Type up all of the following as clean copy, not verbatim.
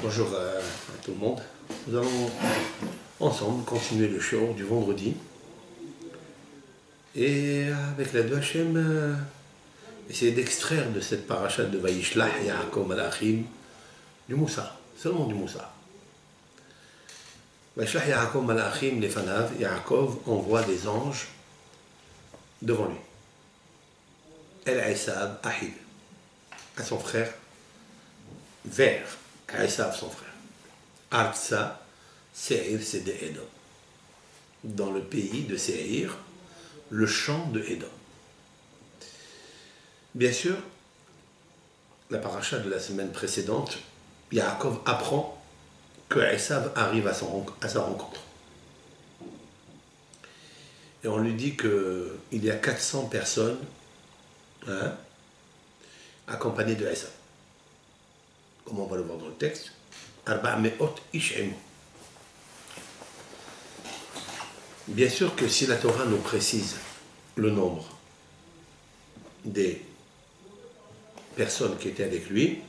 Bonjour à tout le monde. Nous allons ensemble continuer le show du vendredi. Et avec l'aide de Hachem, essayer d'extraire de cette paracha de Vayishlach Yaakov Malachim du Moussa, seulement du Moussa. Vayishlach Yaakov Malachim Lefanav, Yaakov envoie des anges devant lui. El Esav Ahid, à son frère, vers Esav son frère. Artsa Seir c'est de Edom. Dans le pays de Seir, le champ de Edom. Bien sûr, la paracha de la semaine précédente, Yaakov apprend que Esav arrive à sa rencontre. Et on lui dit qu'il y a 400 personnes accompagnées de Esav. Comme on va le voir dans le texte, Arba'meot Ish'im. Bien sûr que si la Torah nous précise le nombre des personnes qui étaient avec lui,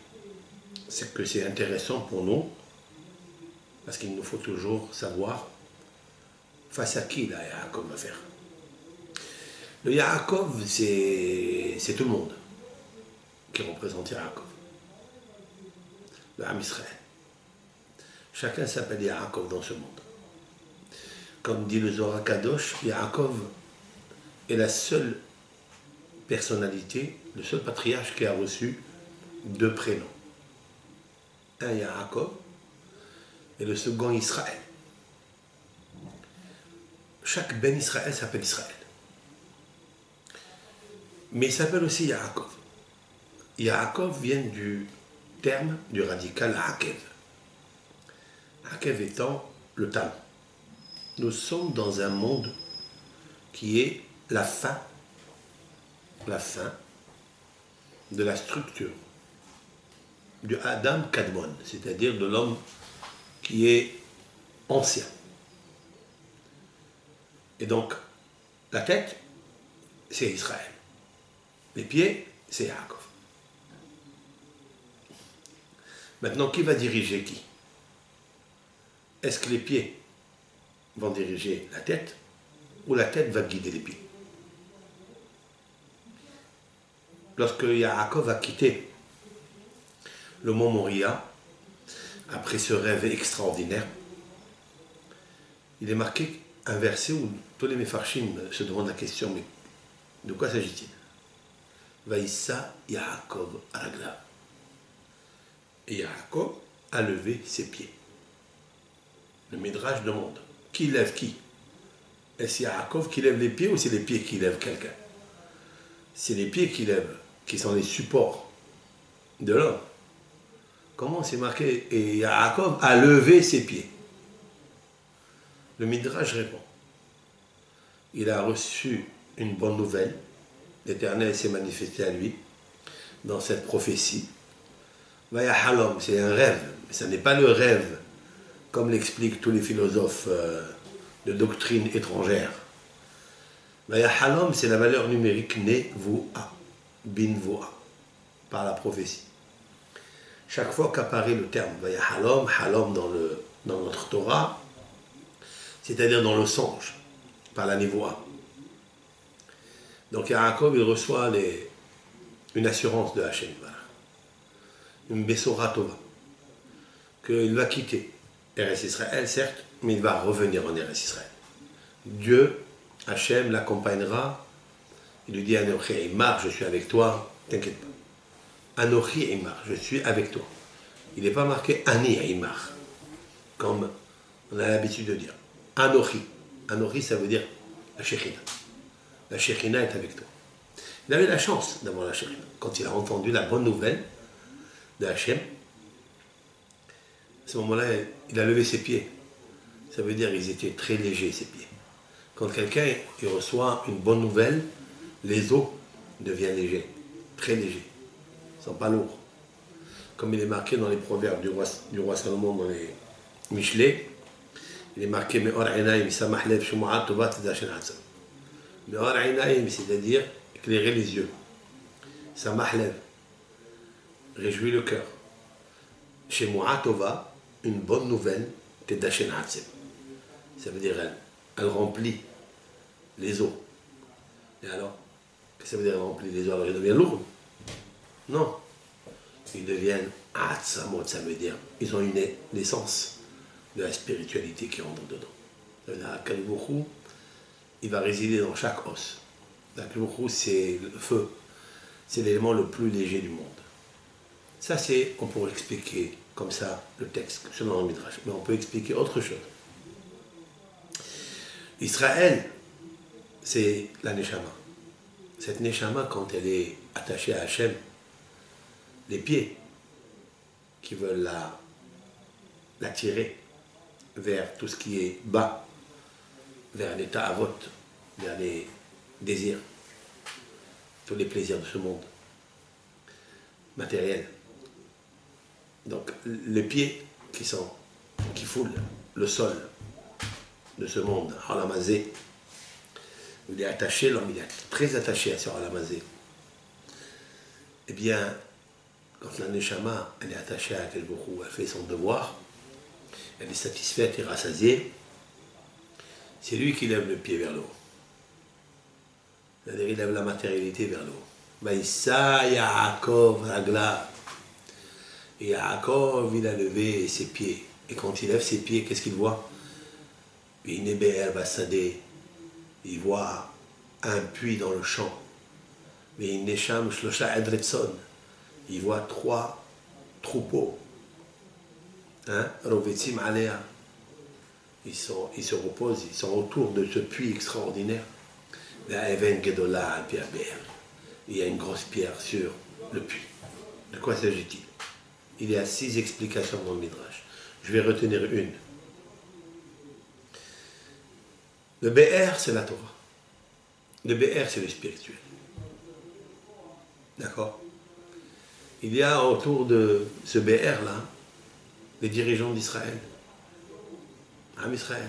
c'est que c'est intéressant pour nous, parce qu'il nous faut toujours savoir face à qui la Yaakov va faire. Le Yaakov, c'est tout le monde qui représente Yaakov. Le Ham Israël. Chacun s'appelle Yaakov dans ce monde. Comme dit le Zohar Kadosh, Yaakov est la seule personnalité, le seul patriarche qui a reçu 2 prénoms. Un Yaakov et le second Israël. Chaque Ben Israël s'appelle Israël. Mais il s'appelle aussi Yaakov. Yaakov vient du terme, du radical Hakev. Hakev étant le talon. Nous sommes dans un monde qui est la fin de la structure du Adam Kadmon, c'est-à-dire de l'homme qui est ancien. Et donc, la tête, c'est Israël. Les pieds, c'est Yaakov. Maintenant, qui va diriger qui? Est-ce que les pieds vont diriger la tête ou la tête va guider les pieds? Lorsque Yaakov a quitté le mont Moria, après ce rêve extraordinaire, il est marqué un verset où tous les Mefarshim se demandent la question, mais de quoi s'agit-il? Vaïssa Yaakov Aragla. Et Yaakov a levé ses pieds. Le Midrash demande, qui lève qui? Est-ce Yaakov qui lève les pieds ou c'est les pieds qui lèvent quelqu'un? C'est les pieds qui lèvent, qui sont les supports de l'homme. Comment c'est marqué? Et Yaakov a levé ses pieds. Le Midrash répond. Il a reçu une bonne nouvelle. L'Éternel s'est manifesté à lui dans cette prophétie. Vaya halom, c'est un rêve, mais ce n'est pas le rêve comme l'expliquent tous les philosophes de doctrine étrangère. Vaya halom, c'est la valeur numérique nevoa, binvoa, par la prophétie. Chaque fois qu'apparaît le terme Vaya halom, halom dans notre Torah, c'est-à-dire dans le songe, par la nevoa. Donc Yaakov, il reçoit une assurance de Hachem, voilà. Une Bessora Tova, qu'il va quitter Eretz Israël, certes, mais il va revenir en Eretz Israël. Dieu, Hachem, l'accompagnera, il lui dit Anochi Eimar, je suis avec toi, t'inquiète pas. Anochi Eimar, je suis avec toi. Il n'est pas marqué Ani Eimar, comme on a l'habitude de dire. Anochi. Anochi, ça veut dire la Shekhinah. La Shekhinah est avec toi. Il avait la chance d'avoir la Shekhinah. Quand il a entendu la bonne nouvelle de Hachem, à ce moment-là, il a levé ses pieds. Ça veut dire qu'ils étaient très légers, ses pieds. Quand quelqu'un il reçoit une bonne nouvelle, les os deviennent légers, très légers. Ils ne sont pas lourds. Comme il est marqué dans les proverbes du roi Salomon, dans les Michelet, il est marqué Me'or Einaim, Samach Lev, Shuma'at Tovat, Dashen Hatzam. Me'or Einaim, c'est-à-dire éclairer les yeux. Samach Lev, réjouit le cœur. Shemua Tova, une bonne nouvelle, Tedashen Hatzem. Ça veut dire elle remplit les eaux. Et alors, qu'est-ce que ça veut dire elle remplit les eaux? Alors ils deviennent lourds? Non. Ils deviennent Hatzamot, ça veut dire ils ont une naissance de la spiritualité qui rentre dedans. Ça veut dire Kalibouchou, il va résider dans chaque os. Kalibouchou, c'est le feu. C'est l'élément le plus léger du monde. Ça, c'est, on pourrait expliquer comme ça le texte, selon le Midrash. Mais on peut expliquer autre chose. Israël, c'est la Neshama. Cette Neshama, quand elle est attachée à Hachem, les pieds qui veulent la tirer vers tout ce qui est bas, vers l'état avot, vers les désirs, tous les plaisirs de ce monde matériel. Donc les pieds qui foulent le sol de ce monde, Halamazé, il est attaché, l'homme il est très attaché à ce Halamazé. Eh bien, quand la Neshama elle est attachée à quel beaucoup, elle fait son devoir, elle est satisfaite et rassasiée, c'est lui qui lève le pied vers le haut. C'est-à-dire il lève la matérialité vers le haut. Vaïssa Yaakov Ragla. Et Yaakov, il a levé ses pieds. Et quand il lève ses pieds, qu'est-ce qu'il voit? Il voit un puits dans le champ. Il voit 3 troupeaux. Rovetzim Alea. Ils se reposent, ils sont autour de ce puits extraordinaire. Il y a une grosse pierre sur le puits. De quoi s'agit-il? Il y a 6 explications dans le Midrash. Je vais retenir une. Le BR, c'est la Torah. Le BR, c'est le spirituel. D'accord? Il y a autour de ce BR-là, les dirigeants d'Israël. Am Israël.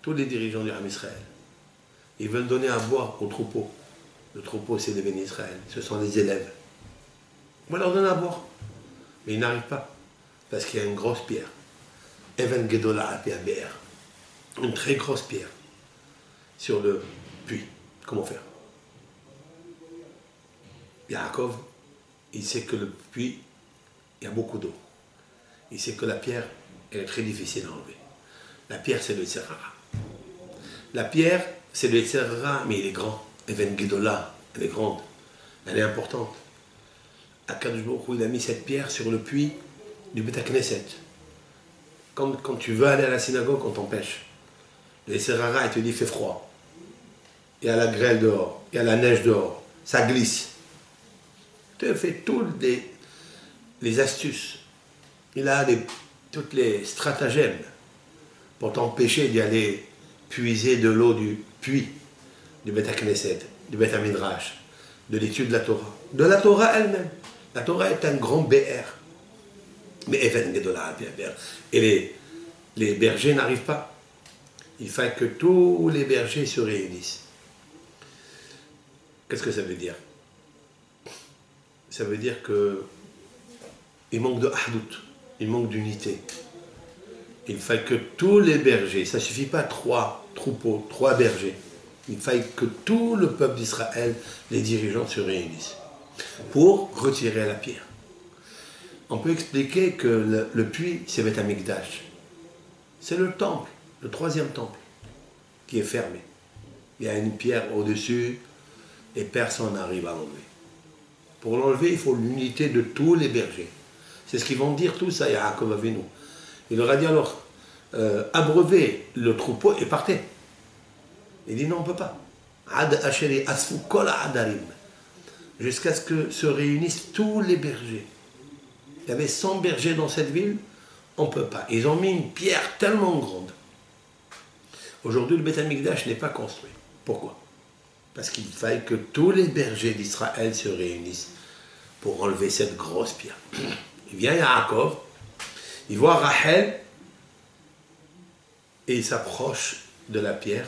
Tous les dirigeants du Am Israël. Ils veulent donner à boire au troupeau. Le troupeau, c'est les bénis Israël. Ce sont les élèves. On va leur donner à boire. Mais ils n'arrivent pas. Parce qu'il y a une grosse pierre. Even Gedola Apiaber. Une très grosse pierre. Sur le puits. Comment faire? Yaakov, il sait que le puits, il y a beaucoup d'eau. Il sait que la pierre, elle est très difficile à enlever. La pierre, c'est le Tzerara. La pierre, c'est le Tzerara, mais il est grand. Even Gedola, elle est grande. Elle est importante. Akadosh Baruch Hu, il a mis cette pierre sur le puits du Beth Knesset. Quand tu veux aller à la synagogue, on t'empêche. Le Tzerara, il te dit, il fait froid. Il y a la grêle dehors, il y a la neige dehors, ça glisse. Tu fais toutes les astuces. Il a toutes les stratagèmes pour t'empêcher d'y aller puiser de l'eau du puits du Beth Knesset, du Beth Midrash, de l'étude de la Torah. De la Torah elle-même. La Torah est un grand BR. Mais et les bergers n'arrivent pas. Il faut que tous les bergers se réunissent. Qu'est-ce que ça veut dire? Ça veut dire qu'il manque de ahdout, il manque d'unité. Il faut que tous les bergers, ça ne suffit pas 3 troupeaux, 3 bergers. Il faut que tout le peuple d'Israël, les dirigeants se réunissent pour retirer la pierre. On peut expliquer que le puits, c'est Beth Amikdash. C'est le temple, le 3e temple, qui est fermé. Il y a une pierre au-dessus et personne n'arrive à l'enlever. Pour l'enlever, il faut l'unité de tous les bergers. C'est ce qu'ils vont dire tout ça, Yaakov Avinu. Il leur a dit alors, abreuvez le troupeau et partez. Il dit non, on ne peut pas. Ad Asheri Asfu Kol Adarim. Jusqu'à ce que se réunissent tous les bergers. Il y avait 100 bergers dans cette ville, on ne peut pas. Ils ont mis une pierre tellement grande. Aujourd'hui, le Beth Amikdash n'est pas construit. Pourquoi? Parce qu'il fallait que tous les bergers d'Israël se réunissent pour enlever cette grosse pierre. Il vient Yaakov, il voit Rachel, et il s'approche de la pierre,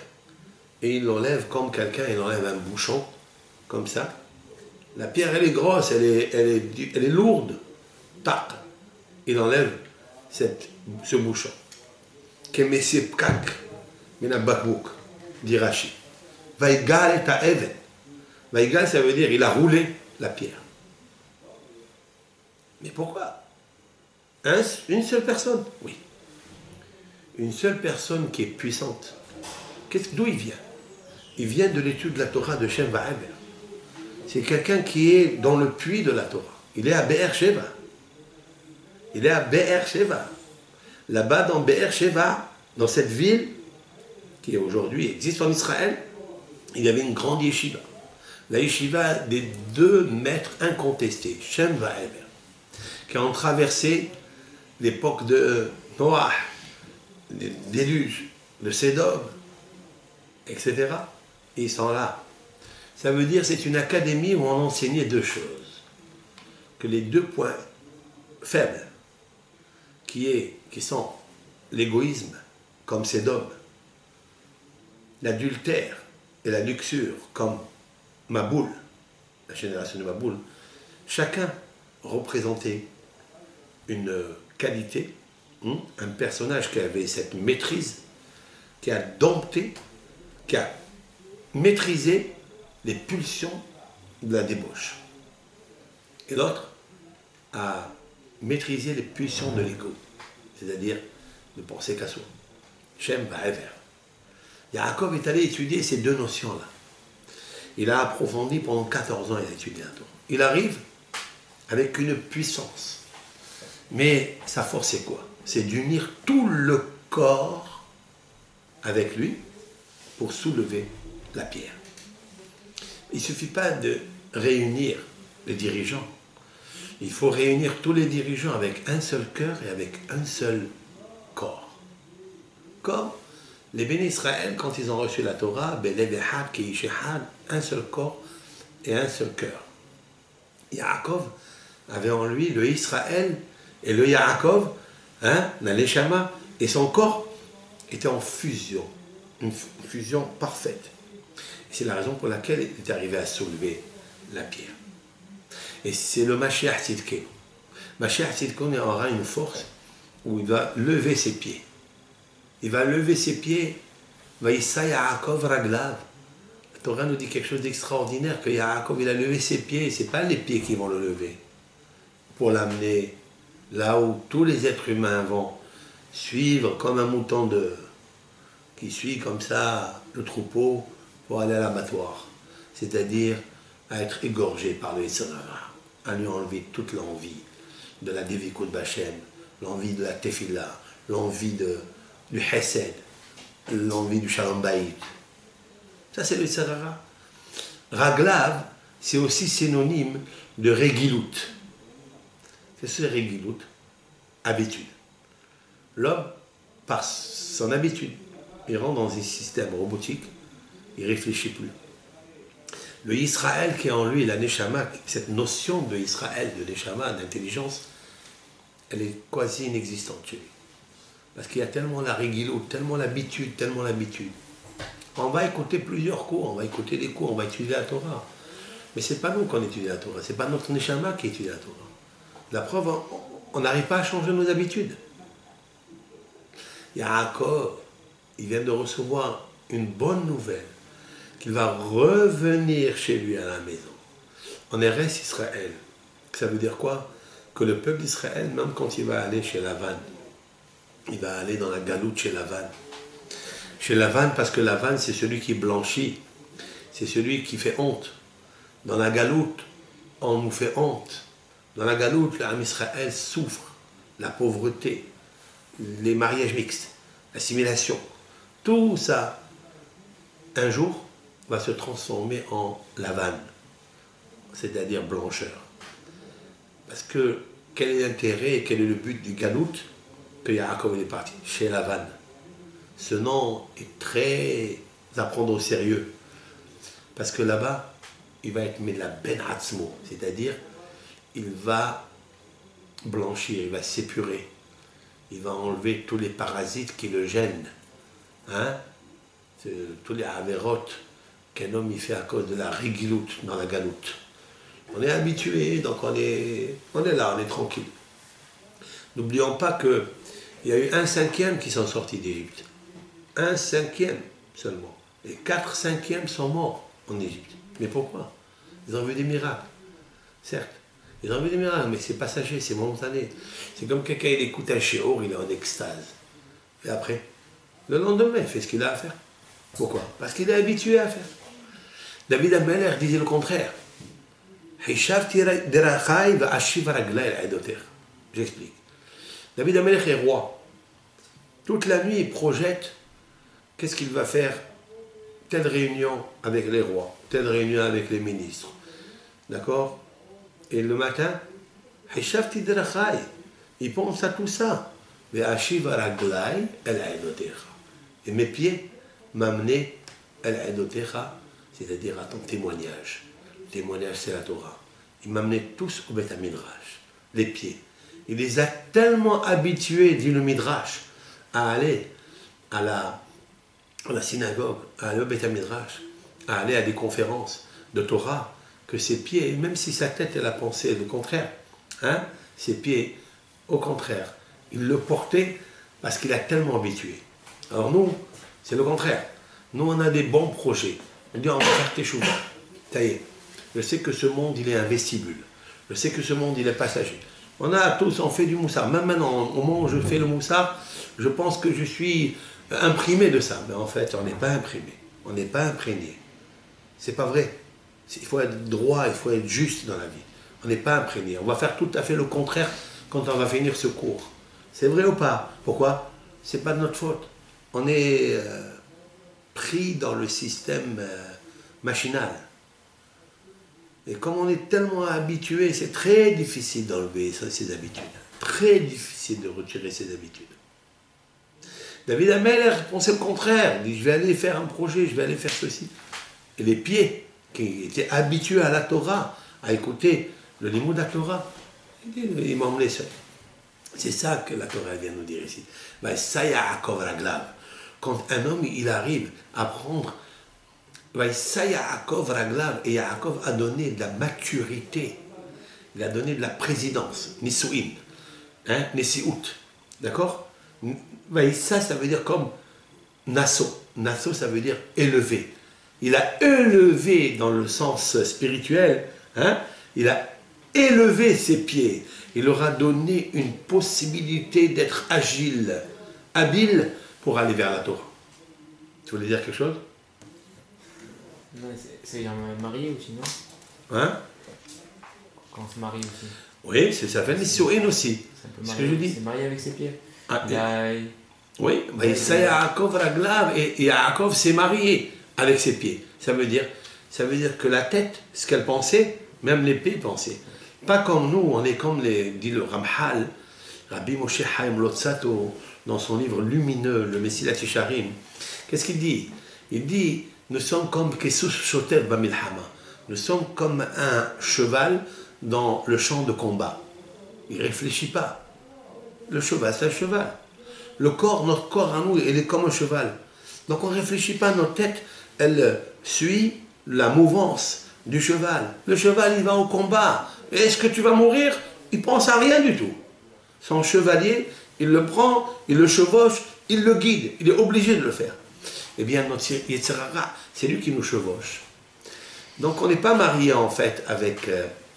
et il l'enlève comme quelqu'un, il enlève un bouchon, comme ça. La pierre, elle est grosse, elle est lourde. Tac. il enlève ce bouchon. Kemesse pkak, mina bakbouk, dit Rashi. Vaïgal est à Even. Vaïgal, ça veut dire il a roulé la pierre. Mais pourquoi? Une seule personne? Oui. Une seule personne qui est puissante. D'où il vient? Il vient de l'étude de la Torah de Shem Va'ever. C'est quelqu'un qui est dans le puits de la Torah. Il est à Be'er Sheva. Il est à Be'er Sheva. Là-bas, dans Be'er Sheva, dans cette ville, qui aujourd'hui existe en Israël, il y avait une grande yeshiva. La yeshiva des deux maîtres incontestés, Shem Va'ever, qui ont traversé l'époque de Noah, des déluges, de Sédom, etc. Et ils sont là. Ça veut dire que c'est une académie où on enseignait deux choses. Que les deux points faibles, qui sont l'égoïsme, comme Sédom, l'adultère et la luxure, comme Maboul, la génération de Maboul, chacun représentait une qualité, un personnage qui avait cette maîtrise, qui a dompté, qui a maîtrisé les pulsions de la débauche. Et l'autre a maîtrisé les pulsions de l'ego, c'est-à-dire de penser qu'à soi. Shem Va'ever. Yaakov est allé étudier ces deux notions-là. Il a approfondi pendant 14 ans, il a étudié un tour. Il arrive avec une puissance. Mais sa force, c'est quoi? C'est d'unir tout le corps avec lui pour soulever la pierre. Il ne suffit pas de réunir les dirigeants. Il faut réunir tous les dirigeants avec un seul cœur et avec un seul corps. Comme les bénis Israël, quand ils ont reçu la Torah, un seul corps et un seul cœur. Yaakov avait en lui le Israël et le Yaakov, la Neshama, et son corps était en fusion, une fusion parfaite. C'est la raison pour laquelle il est arrivé à soulever la pierre. Et c'est le Mashiach Tzidkenu. Mashiach Tzidkenu aura une force où il va lever ses pieds. Il va lever ses pieds. Vaïssa Yaakov Raglav. La Torah nous dit quelque chose d'extraordinaire, que Yaakov il a levé ses pieds. Ce n'est pas les pieds qui vont le lever pour l'amener là où tous les êtres humains vont suivre comme un mouton qui suit comme ça le troupeau pour aller à l'abattoir, c'est-à-dire à être égorgé par le Yitzhara, à lui enlever toute l'envie de la Devikut Bachem, l'envie de la Tefillah, l'envie du Hesed, l'envie du Shalom Bayit. Ça, c'est le Yitzhara. Raglav, c'est aussi synonyme de Regilut. C'est ce Regilut, habitude. L'homme, par son habitude, il rentre dans un système robotique, il ne réfléchit plus. Le Israël qui est en lui, la Neshama, cette notion de Israël, de Neshama, d'intelligence, elle est quasi inexistante chez lui. Parce qu'il y a tellement la régilo, tellement l'habitude. On va écouter plusieurs cours, on va écouter des cours, on va étudier la Torah. Mais ce n'est pas nous qu'on étudie la Torah, ce n'est pas notre Neshama qui étudie la Torah. La preuve, on n'arrive pas à changer nos habitudes. Yaakov, il vient de recevoir une bonne nouvelle, qu'il va revenir chez lui à la maison. En Eretz Israël. Ça veut dire quoi? Que le peuple d'Israël, même quand il va aller chez Lavan, il va aller dans la galoute chez Lavan. Chez Lavan, parce que Lavan, c'est celui qui blanchit, c'est celui qui fait honte. Dans la galoute, on nous fait honte. Dans la galoute, l'âme Israël souffre, la pauvreté, les mariages mixtes, l'assimilation. Tout ça, un jour, va se transformer en Lavan, c'est-à-dire blancheur. Parce que quel est l'intérêt et quel est le but du galout que Yaakov est parti chez Lavan? Ce nom est très à prendre au sérieux. Parce que là-bas, il va être mis de la ben atzmo, c'est-à-dire il va blanchir, il va s'épurer, il va enlever tous les parasites qui le gênent, tous les avérotes qu'un homme il fait à cause de la rigiloute dans la galoute. On est habitué, donc on est là, on est tranquille. N'oublions pas qu'il y a eu 1/5 qui sont sortis d'Égypte. 1/5 seulement. Et 4/5 sont morts en Égypte. Mais pourquoi? Ils ont vu des miracles. Certes, ils ont vu des miracles, mais c'est passager, c'est momentané. C'est comme quelqu'un, il écoute un shiur, il est en extase. Et après, le lendemain, il fait ce qu'il a à faire. Pourquoi? Parce qu'il est habitué à faire. David Ameller disait le contraire. J'explique. David Ameller est roi. Toute la nuit, il projette qu'est-ce qu'il va faire. Telle réunion avec les rois, telle réunion avec les ministres. D'accord? Et le matin, il pense à tout ça. Et mes pieds m'amenaient c'est-à-dire à ton témoignage. Le témoignage, c'est la Torah. Il m'amenait tous au Beth Midrash, les pieds. Il les a tellement habitués, dit le Midrash, à aller à la synagogue, à aller au Beth Midrash, à aller à des conférences de Torah, que ses pieds, même si sa tête elle a pensé le contraire, hein, ses pieds, au contraire, il le portait parce qu'il a tellement habitué. Alors nous, c'est le contraire. Nous, on a des bons projets. On dit, on va faire tes choux. Ça y est. Je sais que ce monde, il est un vestibule. Je sais que ce monde, il est passager. On a tous, on fait du moussard. Même maintenant, au moment où je fais le moussard, je pense que je suis imprimé de ça. Mais en fait, on n'est pas imprimé. On n'est pas imprégné. C'est pas vrai. Il faut être droit, il faut être juste dans la vie. On n'est pas imprégné. On va faire tout à fait le contraire quand on va finir ce cours. C'est vrai ou pas? Pourquoi? C'est pas de notre faute. On est pris dans le système machinal. Et comme on est tellement habitué, c'est très difficile d'enlever ces habitudes. Très difficile de retirer ces habitudes. David Ameller pensait le contraire. Il dit, je vais aller faire un projet, je vais aller faire ceci. Et les pieds, qui étaient habitués à la Torah, à écouter le limoud de la Torah, ils m'emmenaient seul. C'est ça que la Torah vient nous dire ici. Ça y a Yaakov Raglav. Quand un homme, il arrive à prendre, ça y a Yaakov Raglav, et Yaakov a donné de la maturité, il a donné de la présidence, Nisu'in, hein, Nesi'ut, d'accord? Ça veut dire comme Nasso. Nasso, ça veut dire élevé. Il a élevé dans le sens spirituel, hein, il a élevé ses pieds. Il leur a donné une possibilité d'être agile, habile pour aller vers la Torah. Tu voulais dire quelque chose? C'est un marié aussi, non? Hein? Quand on se marie aussi. Oui, ça fait Nisu'in aussi. C'est ce que je dis. C'est marié avec ses pieds. Ah, oui, ça Yaakov Raglav, et Yaakov s'est marié avec ses pieds. Ça veut dire que la tête, ce qu'elle pensait, même les pieds pensaient. Pas comme nous, on est comme dit le Ramchal, Rabbi Moshe Chaim Lotsato, dans son livre lumineux, le Messilat Yesharim. Qu'est-ce qu'il dit? Il dit, nous sommes comme Kesus Shoter Bamilhama. Nous sommes comme un cheval dans le champ de combat. Il ne réfléchit pas. Le cheval, c'est un cheval. Notre corps à nous, il est comme un cheval. Donc on ne réfléchit pas, notre tête, elle suit la mouvance du cheval. Le cheval, il va au combat. Est-ce que tu vas mourir? Il pense à rien du tout. Son chevalier, il le prend, il le chevauche, il le guide. Il est obligé de le faire. Eh bien, notre Yetzer Hara, c'est lui qui nous chevauche. Donc, on n'est pas marié, en fait, avec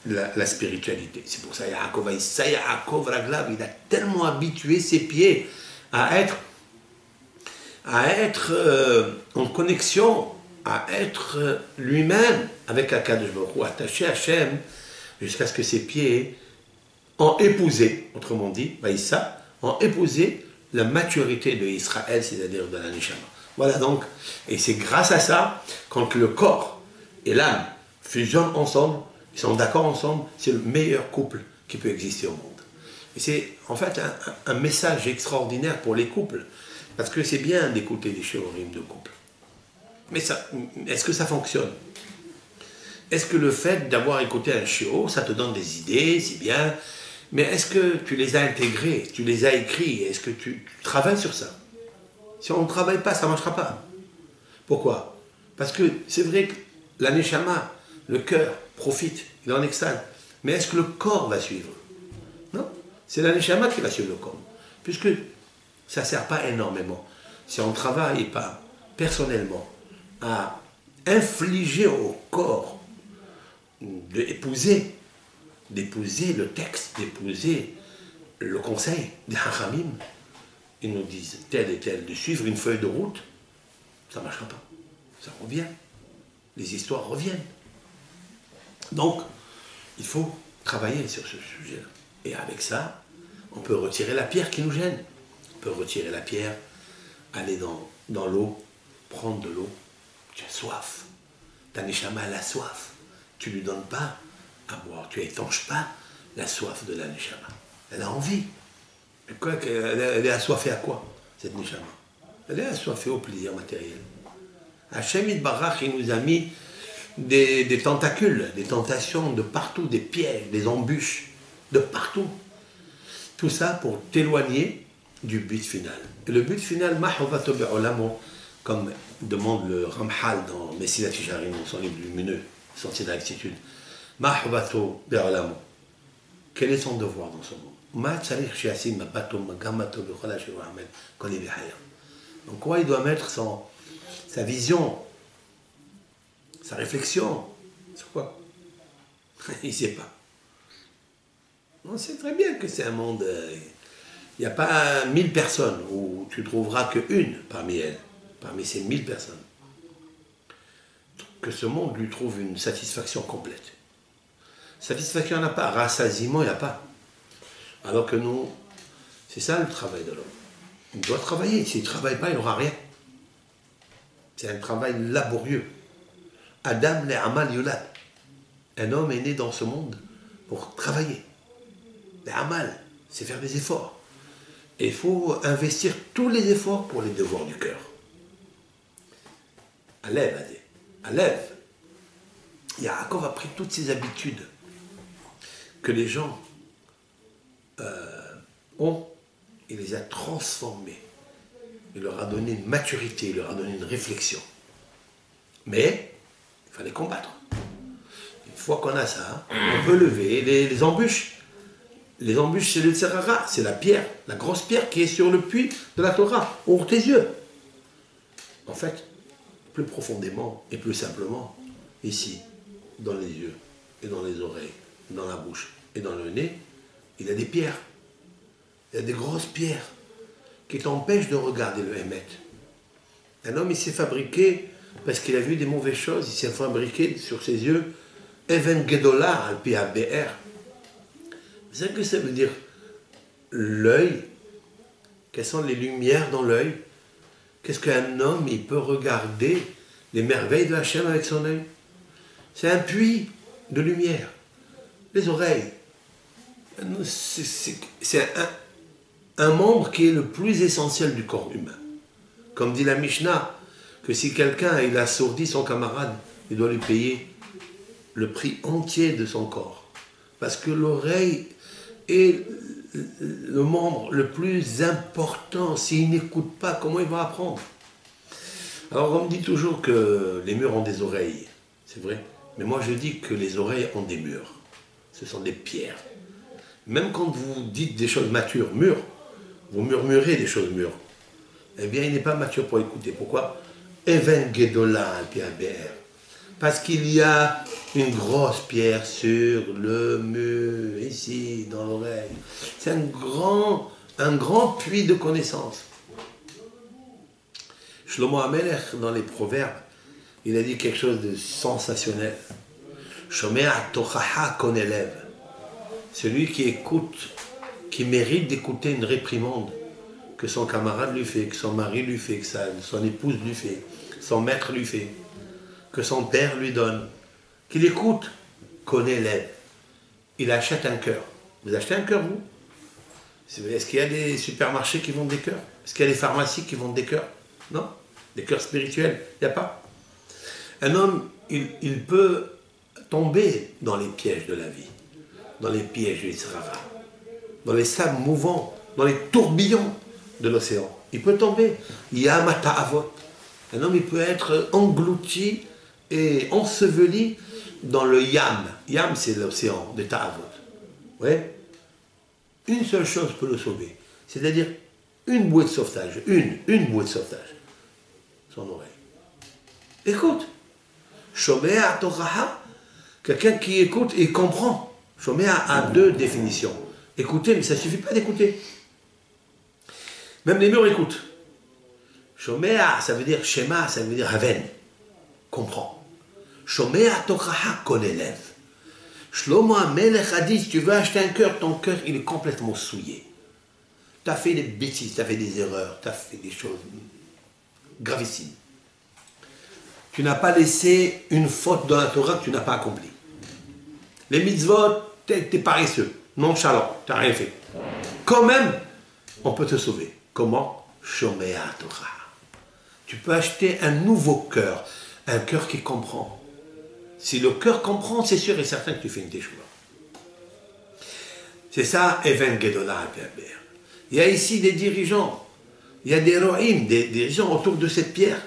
la spiritualité. C'est pour ça, Yaakov Raglav, il a tellement habitué ses pieds à être en connexion, à être lui-même avec Akadosh Baruch Hu, attaché à Hachem, jusqu'à ce que ses pieds ont épousé, autrement dit, ont épousé la maturité de Israël, c'est-à-dire de la Neshama. Voilà donc, et c'est grâce à ça, quand le corps et l'âme fusionnent ensemble, ils sont d'accord ensemble, c'est le meilleur couple qui peut exister au monde. Et c'est en fait un message extraordinaire pour les couples, parce que c'est bien d'écouter des shiurim de couple. Mais est-ce que ça fonctionne? Est-ce que le fait d'avoir écouté un shiur, ça te donne des idées, c'est bien, mais est-ce que tu les as intégrées, tu les as écrits, est-ce que tu travailles sur ça? Si on ne travaille pas, ça ne marchera pas. Pourquoi? Parce que c'est vrai que la neshama, le cœur, profite, il est en extase. Mais est-ce que le corps va suivre? Non. C'est la neshama qui va suivre le corps. Puisque ça ne sert pas énormément. Si on ne travaille pas personnellement à infliger au corps d'épouser le texte, d'épouser le conseil des hachamim, ils nous disent tel et tel, de suivre une feuille de route, ça ne marchera pas. Ça revient. Les histoires reviennent. Donc, il faut travailler sur ce sujet-là. Et avec ça, on peut retirer la pierre qui nous gêne. On peut retirer la pierre, aller dans l'eau, prendre de l'eau. Tu as soif. Ta neshama, elle a soif. Tu ne lui donnes pas à boire. Tu n'étanches pas la soif de la neshama. Elle a envie. Mais quoi, elle est assoiffée à quoi, cette neshama? Elle est assoiffée au plaisir matériel. Hachem Yitbarach, il nous a mis des tentacules, des tentations de partout, des pièges, des embûches, de partout. Tout ça pour t'éloigner du but final. Et le but final, Mahuvato be'olamo, comme demande le Ramhal dans Messilat Yisharim, son livre lumineux, sorti de la rectitude. Mahuvato be'olamo. Quel est son devoir dans ce monde? Donc quoi il doit mettre sa vision, sa réflexion sur quoi? Il ne sait pas. On sait très bien que c'est un monde... Il n'y a pas 1000 personnes où tu ne trouveras qu'une parmi elles, parmi ces 1000 personnes. Que ce monde lui trouve une satisfaction complète. Satisfaction, il n'y en a pas. Rassasiement, il n'y a pas. Alors que nous, c'est ça le travail de l'homme. Il doit travailler. S'il ne travaille pas, il n'aura rien. C'est un travail laborieux. Adam le amal yulad. Un homme est né dans ce monde pour travailler. Le amal, c'est faire des efforts. Et il faut investir tous les efforts pour les devoirs du cœur. Alève. Yaakov a pris toutes ces habitudes que les gens ont, il les a transformées. Il leur a donné une maturité, il leur a donné une réflexion. Mais il fallait combattre. Une fois qu'on a ça, on peut lever les embûches. Les embûches, c'est le Tserara, c'est la pierre, la grosse pierre qui est sur le puits de la Torah. Ouvre tes yeux. En fait, plus profondément et plus simplement, ici, dans les yeux et dans les oreilles, dans la bouche et dans le nez, il y a des pierres. Il y a des grosses pierres qui t'empêchent de regarder le Hémet. Un homme, il s'est fabriqué, parce qu'il a vu des mauvaises choses, il s'est fabriqué sur ses yeux, Even Gedola, Alpi HaBR. Vous savez ce que ça veut dire? L'œil. Quelles sont les lumières dans l'œil? Qu'est-ce qu'un homme, il peut regarder les merveilles de Hachem avec son œil? C'est un puits de lumière. Les oreilles. C'est un membre qui est le plus essentiel du corps humain. Comme dit la Mishnah, que si quelqu'un il a assourdi son camarade, il doit lui payer le prix entier de son corps. Parce que l'oreille est le membre le plus important. S'il n'écoute pas, comment il va apprendre? Alors on me dit toujours que les murs ont des oreilles, c'est vrai. Mais moi je dis que les oreilles ont des murs. Ce sont des pierres. Même quand vous dites des choses matures, mûres, vous murmurez des choses mûres. Eh bien, il n'est pas mature pour écouter. Pourquoi? Even Gedola al-Piaber. Parce qu'il y a une grosse pierre sur le mur, ici, dans l'oreille. C'est un grand puits de connaissances. Shlomo HaMelech, dans les Proverbes, il a dit quelque chose de sensationnel. Shomea tochaha konelev. Celui qui écoute, qui mérite d'écouter une réprimande que son camarade lui fait, que son mari lui fait, que son épouse lui fait, son maître lui fait, que son père lui donne, qu'il écoute, connaît l'aide. Il achète un cœur. Vous achetez un cœur, vous? Est-ce qu'il y a des supermarchés qui vendent des cœurs? Est-ce qu'il y a des pharmacies qui vendent des cœurs? Non? Des cœurs spirituels? Il n'y a pas. Un homme, il peut tomber dans les pièges de la vie, dans les pièges du Srava, dans les sables mouvants, dans les tourbillons de l'océan. Il peut tomber. Yamata Avot. Un homme, il peut être englouti et enseveli dans le Yam. Yam, c'est l'océan de Ta'avot. Ouais. une seule chose peut le sauver. C'est-à-dire une bouée de sauvetage. Une bouée de sauvetage. Son oreille. Écoute. Shomea Toraha. Quelqu'un qui écoute et comprend. Shomea a deux définitions. Écouter, mais ça ne suffit pas d'écouter. Même les murs écoutent. Shomea, ça veut dire Shema, ça veut dire Haven. Comprend. Shomea Toraha, connaît l'élève. Shlomo HaMelech a dit, si tu veux acheter un cœur, ton cœur, il est complètement souillé. Tu as fait des bêtises, tu as fait des erreurs, tu as fait des choses gravissimes. Tu n'as pas laissé une faute dans la Torah que tu n'as pas accomplie. Les mitzvot, tu es paresseux, nonchalant, tu n'as rien fait. Quand même, on peut te sauver. Comment? Shomea Torah. Tu peux acheter un nouveau cœur, un cœur qui comprend. Si le cœur comprend, c'est sûr et certain que tu fais une teshuva. C'est ça, Even Gedolah Aper. Il y a ici des dirigeants, il y a des rohim, des dirigeants autour de cette pierre.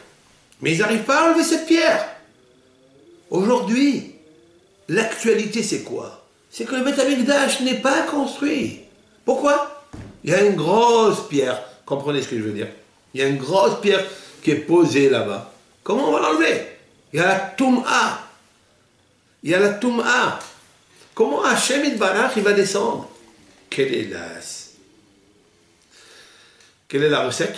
Mais ils n'arrivent pas à enlever cette pierre. Aujourd'hui, l'actualité c'est quoi? C'est que le Beth Amikdash n'est pas construit. Pourquoi? Il y a une grosse pierre, comprenez ce que je veux dire? Il y a une grosse pierre qui est posée là-bas. Comment on va l'enlever? Il y a la Toum'a. Il y a la Toum'a. Comment Hachem Itbarach il va descendre? Quelle est la recette?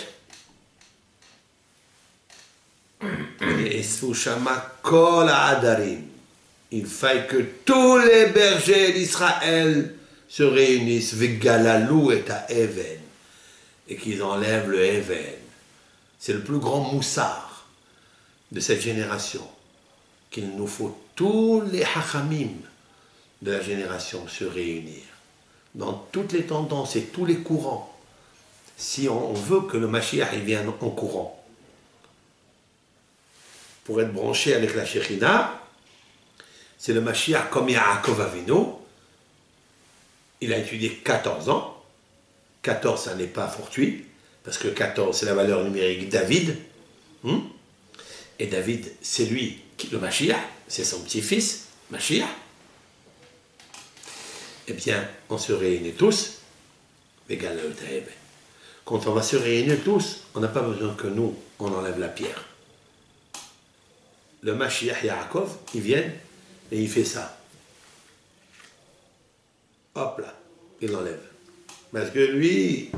Il faille que tous les bergers d'Israël se réunissent Vegalalou et à Even et qu'ils enlèvent le Even. C'est le plus grand moussard de cette génération qu'il nous faut tous les hachamim de la génération se réunir dans toutes les tendances et tous les courants. Si on veut que le Mashiach il vienne en courant, pour être branché avec la Shekhinah, c'est le Mashiach comme Yaakov Avinu. Il a étudié 14 ans. 14, ça n'est pas fortuit, parce que 14, c'est la valeur numérique David. Et David, c'est lui, le Mashiach, c'est son petit-fils, Mashiach. Eh bien, on se réunit tous. Quand on va se réunir tous, on n'a pas besoin que nous, on enlève la pierre. Le Mashiach Yaakov, il vient et il fait ça. Hop là, il l'enlève. Parce que lui,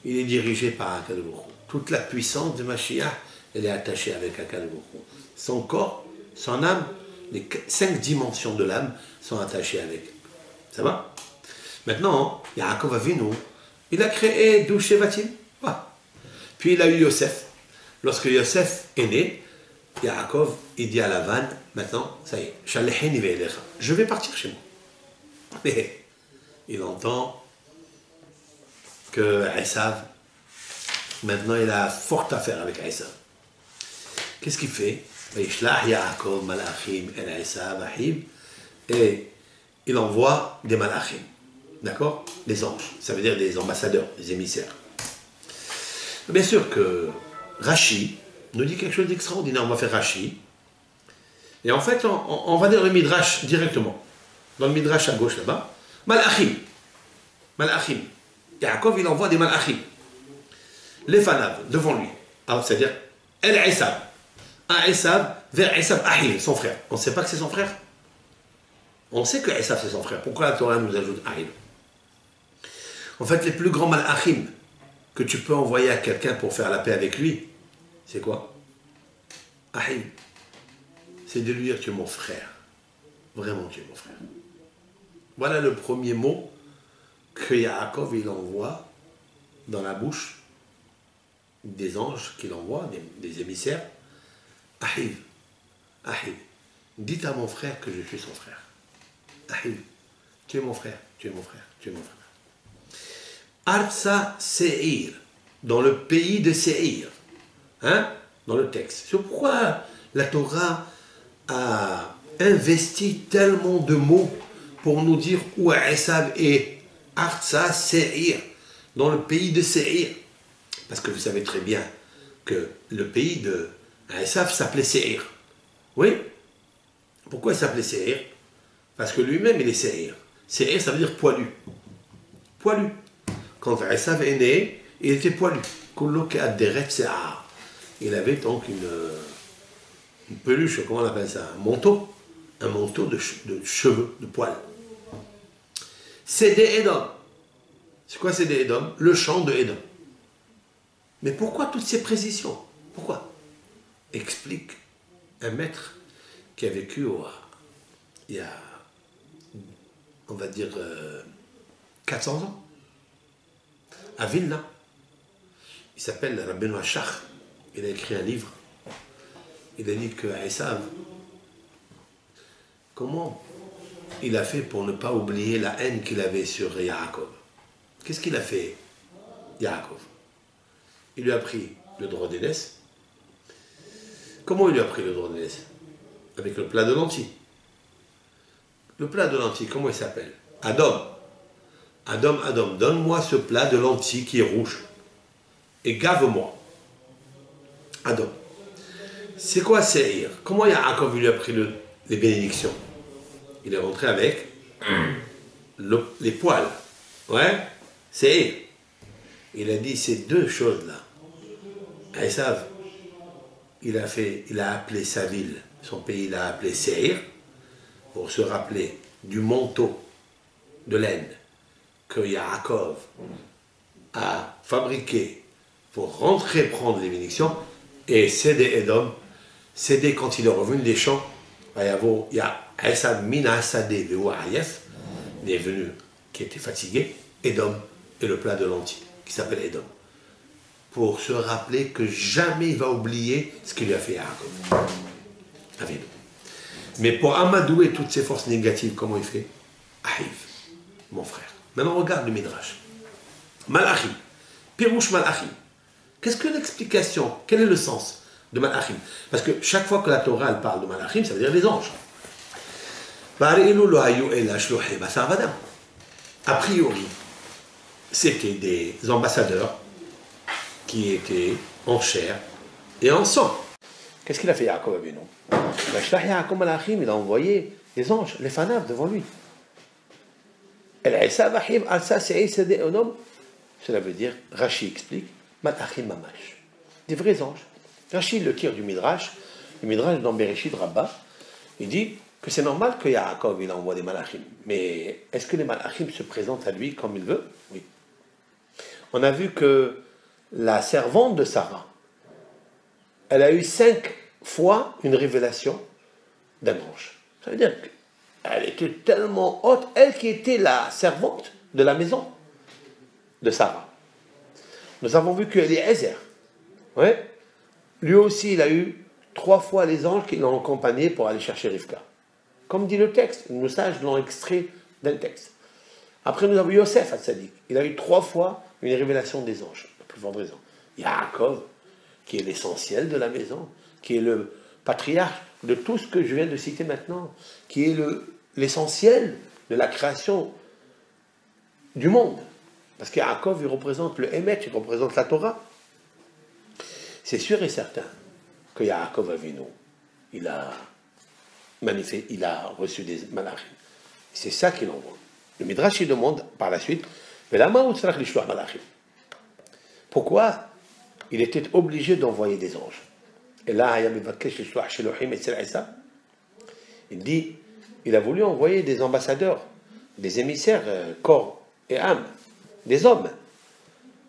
il est dirigé par Akadosh Baruch Hu. Toute la puissance de Mashiach, elle est attachée avec Akadosh Baruch Hu. Son corps, son âme, les 5 dimensions de l'âme sont attachées avec. Ça va? Maintenant, Yaakov Avinu, il a créé 12 Shevatim. Voilà. Puis il a eu Yosef. Lorsque Yosef est né, Yaakov, il dit à Lavan, maintenant, ça y est, je vais partir chez moi. Mais il entend que Esav, maintenant il a forte affaire avec Esav. Qu'est-ce qu'il fait? Et il envoie des malachim, d'accord? Des anges, ça veut dire des ambassadeurs, des émissaires. Bien sûr que Rashi nous dit quelque chose d'extraordinaire. On va faire Rashi. Et en fait, on va dire le Midrash directement. Dans le Midrash à gauche là-bas. Malachim. Malachim. Yaakov, il envoie des malachim. Les fanav, devant lui. C'est-à-dire, El Esav. Un Esav vers Esav Ahil, son frère. On ne sait pas que c'est son frère. On sait que Esav c'est son frère. Pourquoi la Torah nous ajoute Ahil? En fait, les plus grands malachim que tu peux envoyer à quelqu'un pour faire la paix avec lui, c'est quoi? Ahim. C'est de lui dire tu es mon frère. Vraiment tu es mon frère. Voilà le premier mot que Yaakov il envoie dans la bouche des anges qu'il envoie, des émissaires. Ahim. Ahim. Dites à mon frère que je suis son frère. Ahim. Tu es mon frère, tu es mon frère, tu es mon frère. Artsa Seir, dans le pays de Seir. Hein? Dans le texte. C'est pourquoi la Torah a investi tellement de mots pour nous dire où Esav est. Artsa Seir, dans le pays de Seir. Parce que vous savez très bien que le pays de Esav s'appelait Seir. Oui? Pourquoi il s'appelait Seir? Parce que lui-même il est Seir. Seir ça veut dire poilu. poilu. Quand Esav est né, il était poilu. Il avait donc une peluche, comment on appelle ça? Un manteau de cheveux, de poils. Sédé Edom. C'est quoi Sédé Edom? Le champ de Edom. Mais pourquoi toutes ces précisions? Pourquoi? Explique un maître qui a vécu il y a, on va dire, 400 ans, à Vilna. Il s'appelle Rabbeinu Hachach. Il a écrit un livre. Il a dit que Esav, comment il a fait pour ne pas oublier la haine qu'il avait sur Yaakov? Qu'est-ce qu'il a fait, Yaakov? Il lui a pris le droit d'aînesse. Comment il lui a pris le droit d'aînesse? Avec le plat de lentilles. Le plat de lentilles, comment il s'appelle? Adom. Adom, donne-moi ce plat de lentilles qui est rouge. Et gave-moi. Adom. C'est quoi Seir? Comment Yaakov lui a pris les bénédictions? Il est rentré avec les poils. Ouais, Seir. Il a dit ces deux choses-là. Esav, il a appelé sa ville, son pays, il a appelé Seir, pour se rappeler du manteau de laine que Yaakov a fabriqué pour rentrer prendre les bénédictions, et Sédé Edom, Sédé quand il est revenu des champs, il y a Esav Mina Sadé Veouayef, il est venu, qui était fatigué, Edom, et le plat de lentilles, qui s'appelle Edom, pour se rappeler que jamais il va oublier ce qu'il lui a fait à Yaakov. Mais pour amadouer toutes ces forces négatives, comment il fait? Ahiv, mon frère. Maintenant, regarde le Midrash. Malachim, Pirouche Malachim. Qu'est-ce que l'explication? Quel est le sens de Malachim? Parce que chaque fois que la Torah elle parle de Malachim, ça veut dire les anges. A priori, c'était des ambassadeurs qui étaient en chair et en sang. Qu'est-ce qu'il a fait Yaakov Avinu? Il a envoyé les anges, les fanav devant lui. Cela veut dire, Rashi explique, Malachim Mamash, des vrais anges. Rashi le tire du Midrash, le Midrash dans Bereshit Rabbah, il dit que c'est normal que Yaakov il envoie des Malachim, mais est-ce que les Malachim se présentent à lui comme il veut? Oui. On a vu que la servante de Sarah, elle a eu 5 fois une révélation d'un ange. Ça veut dire qu'elle était tellement haute, elle qui était la servante de la maison de Sarah. Nous avons vu que Eliezer, ouais, lui aussi, il a eu 3 fois les anges qui l'ont accompagné pour aller chercher Rivka. Comme dit le texte, nos sages l'ont extrait d'un texte. Après, nous avons Yosef Hatzadik. Il a eu 3 fois une révélation des anges, la plus grande raison. Yaakov, qui est l'essentiel de la maison, qui est le patriarche de tout ce que je viens de citer maintenant, qui est l'essentiel de la création du monde. Parce que Yaakov, il représente le Emet, il représente la Torah. C'est sûr et certain que Yaakov Avinu, il a reçu des malachim. C'est ça qu'il envoie. Le Midrash, il demande par la suite, pourquoi il était obligé d'envoyer des anges? Et là, il dit, il a voulu envoyer des ambassadeurs, des émissaires, corps et âme, des hommes.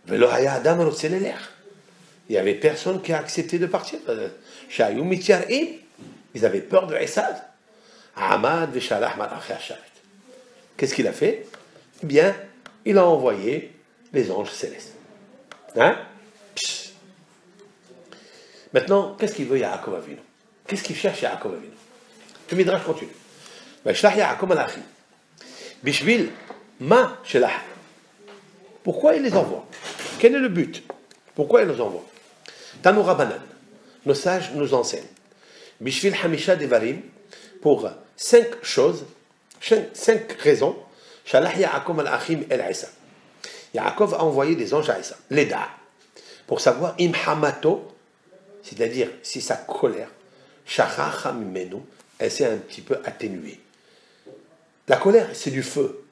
Il n'y avait personne qui a accepté de partir. Ils avaient peur de Esav. Qu'est-ce qu'il a fait? Eh bien, il a envoyé les anges célestes. Hein? Maintenant, qu'est-ce qu'il veut Yaakov Avinu? Qu'est-ce qu'il cherche Yaakov Avinu? Le Midrash continue. Bishvil ma shelah. Pourquoi il les envoie? Quel est le but? Pourquoi il les envoie? Tanu Rabbanan, nos sages nous enseignent. Bishvil hamisha devarim, pour 5 choses, 5 raisons. Shalah Yaakov al-Achim el-Isa. Yaakov a envoyé des anges à Isa. Leda, pour savoir im hamato, c'est-à-dire si sa colère, shachacha mimenu, elle s'est un petit peu atténuée. La colère, c'est du feu.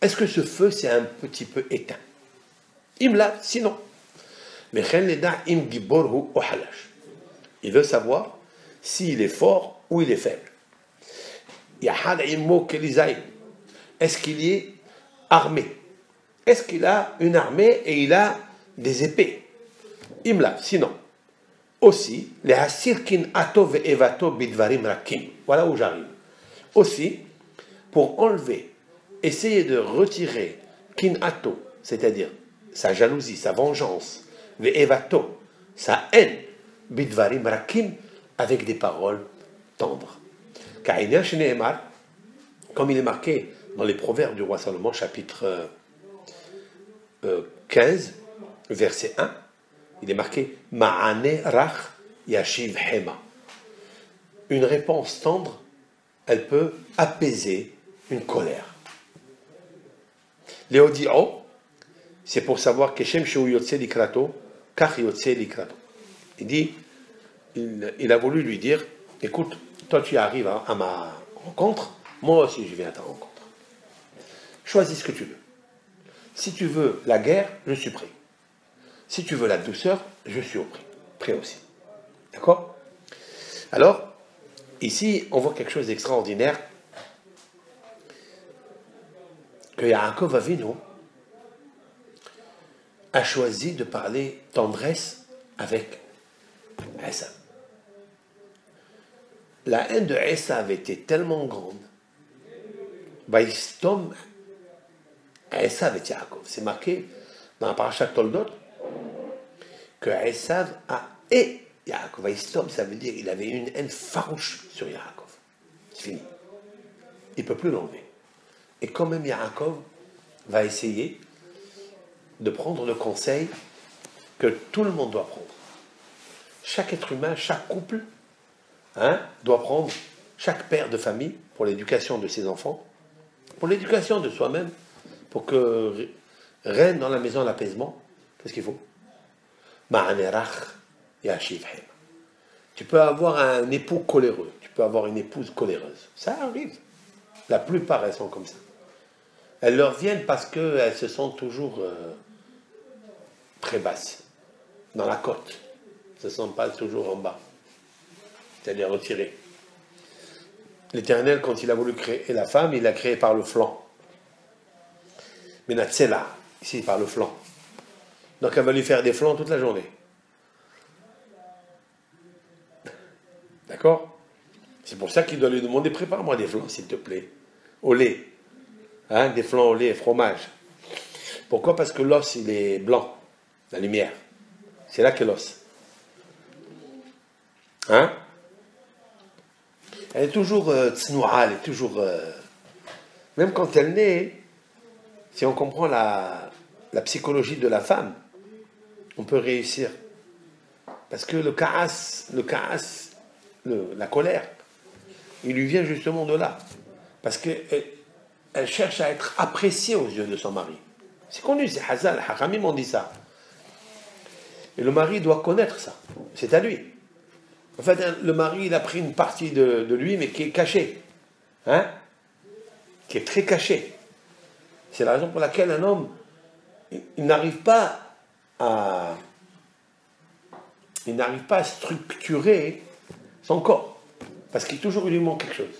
est-ce que ce feu s'est un petit peu éteint? Imla, sinon. Il veut savoir s'il est fort ou il est faible. Est-ce qu'il est armé? Est-ce qu'il a une armée et il a des épées? Imla, sinon. Aussi, les hasirkin ato ve'evato bidvarim rakim. Voilà où j'arrive. Aussi, pour enlever, essayer de retirer kin ato, c'est-à-dire sa jalousie, sa vengeance, ve'evato, sa haine, bidvarim rakim, avec des paroles tendres. Car il y a chez Nehemar, comme il est marqué dans les Proverbes du roi Salomon, chapitre 15, verset 1, il est marqué Ma'ane rach yashiv hema. Une réponse tendre, elle peut apaiser une colère. Léodio, c'est pour savoir que Shem Sheu Yotse Likrato, Kach Yotse Likrato. Il dit, il a voulu lui dire, écoute, toi tu arrives à ma rencontre, moi aussi je viens à ta rencontre. Choisis ce que tu veux. Si tu veux la guerre, je suis prêt. Si tu veux la douceur, je suis prêt aussi. D'accord? Alors, ici, on voit quelque chose d'extraordinaire, que Yaakov Avinu a choisi de parler tendresse avec Esav. La haine de Esav était tellement grande, Vaïstom Esav et Yaakov. C'est marqué dans la parashat Toldot que Esav a et Yaakov. Vaïstom, ça veut dire qu'il avait une haine farouche sur Yaakov. C'est fini. Il ne peut plus l'enlever. Et quand même Yaakov va essayer de prendre le conseil que tout le monde doit prendre. Chaque être humain, chaque couple, doit prendre, chaque père de famille, pour l'éducation de ses enfants, pour l'éducation de soi-même, pour que règne dans la maison l'apaisement. Qu'est-ce qu'il faut? Ma'anerach yashiv hem. Tu peux avoir un époux coléreux, tu peux avoir une épouse coléreuse. Ça arrive. La plupart, elles sont comme ça. Elles leur viennent parce qu'elles se sentent toujours très basses, dans la côte. Elles ne se sentent pas toujours en bas. C'est-à-dire retirées. L'Éternel, quand il a voulu créer la femme, il l'a créée par le flanc. Menatsela, ici par le flanc. Donc elle va lui faire des flancs toute la journée. D'accord? C'est pour ça qu'il doit lui demander, prépare-moi des flancs, s'il te plaît. Au lait. Des flancs au lait et fromage. Pourquoi? Parce que l'os, il est blanc. La lumière. C'est là que l'os. Elle est toujours tsnoua, elle est toujours... même quand elle naît, si on comprend la psychologie de la femme, on peut réussir. Parce que le kaas, la colère, il lui vient justement de là. Parce qu'elle cherche à être appréciée aux yeux de son mari. C'est connu, c'est Hazal, Haramim on dit ça. Et le mari doit connaître ça. C'est à lui. En fait, le mari, il a pris une partie de lui, mais qui est cachée. Qui est très cachée. C'est la raison pour laquelle un homme, il n'arrive pas à structurer son corps. Parce qu'il toujours il lui manque quelque chose.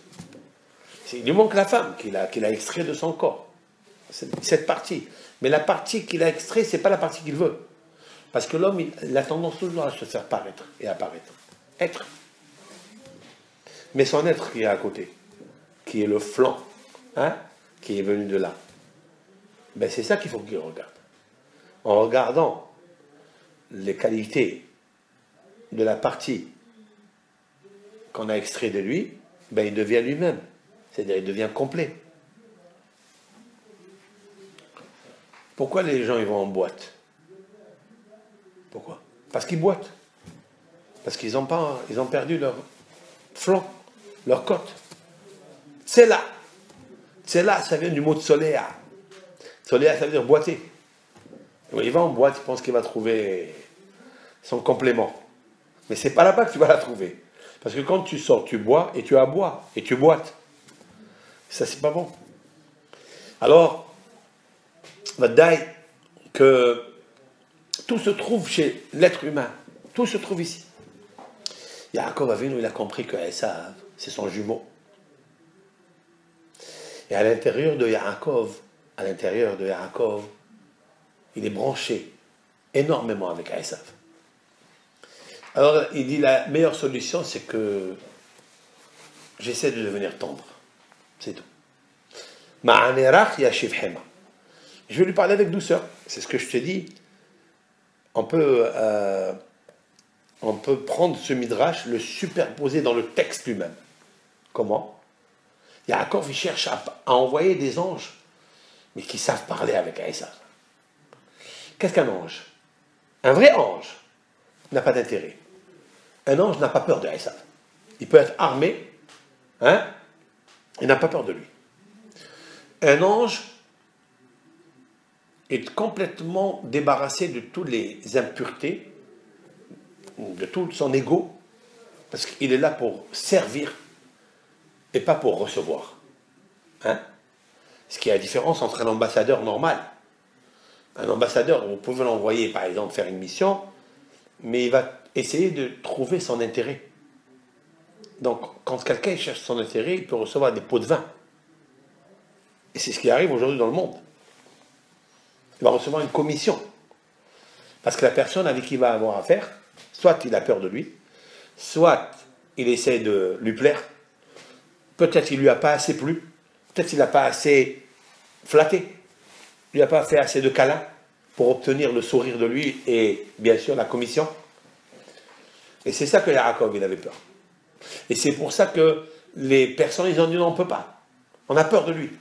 Il lui manque la femme qu'il a extrait de son corps. Cette partie. Mais la partie qu'il a extrait, ce n'est pas la partie qu'il veut. Parce que l'homme, il a tendance toujours à se faire paraître et apparaître. Être. Mais son être qui est à côté, qui est le flanc, qui est venu de là, ben c'est ça qu'il faut qu'il regarde. En regardant les qualités de la partie qu'on a extrait de lui, ben il devient lui-même. C'est-à-dire il devient complet. Pourquoi les gens ils vont en boîte? Pourquoi? Parce qu'ils boitent. Parce qu'ils ont perdu leur flanc, leur côte. C'est là. C'est là, ça vient du mot de soléa. Soléa, ça veut dire boiter. Il va en boîte, il pense qu'il va trouver son complément. Mais c'est pas là-bas que tu vas la trouver. Parce que quand tu sors, tu bois et tu aboies et tu boites. Ça, c'est pas bon. Alors, Vadaï, que tout se trouve chez l'être humain. Tout se trouve ici. Yaakov Avinu, il a compris que Esav, c'est son jumeau. Et à l'intérieur de Yaakov, il est branché énormément avec Esav. Alors, il dit, la meilleure solution, c'est que j'essaie de devenir tendre. C'est tout. Ma'anerach yashiv hema. Je vais lui parler avec douceur. C'est ce que je te dis. On peut prendre ce midrash, le superposer dans le texte lui-même. Comment? Yaakov, il cherche à envoyer des anges, mais qui savent parler avec Esav. Qu'est-ce qu'un ange? Un vrai ange n'a pas d'intérêt. Un ange n'a pas peur de Esav. Il peut être armé, hein? Il n'a pas peur de lui. Un ange est complètement débarrassé de toutes les impuretés, de tout son ego, parce qu'il est là pour servir et pas pour recevoir. Hein? Ce qui est la différence entre un ambassadeur normal. Un ambassadeur, vous pouvez l'envoyer par exemple faire une mission, mais il va essayer de trouver son intérêt. Donc quand quelqu'un cherche son intérêt, il peut recevoir des pots de vin. Et c'est ce qui arrive aujourd'hui dans le monde. Il va recevoir une commission. Parce que la personne avec qui il va avoir affaire, soit il a peur de lui, soit il essaie de lui plaire, peut-être il ne lui a pas assez plu, peut-être il n'a pas assez flatté, il n'a pas fait assez de câlins pour obtenir le sourire de lui et bien sûr la commission. Et c'est ça que Yaakov, il avait peur. Et c'est pour ça que les personnes, ils ont dit non, on ne peut pas. On a peur de lui.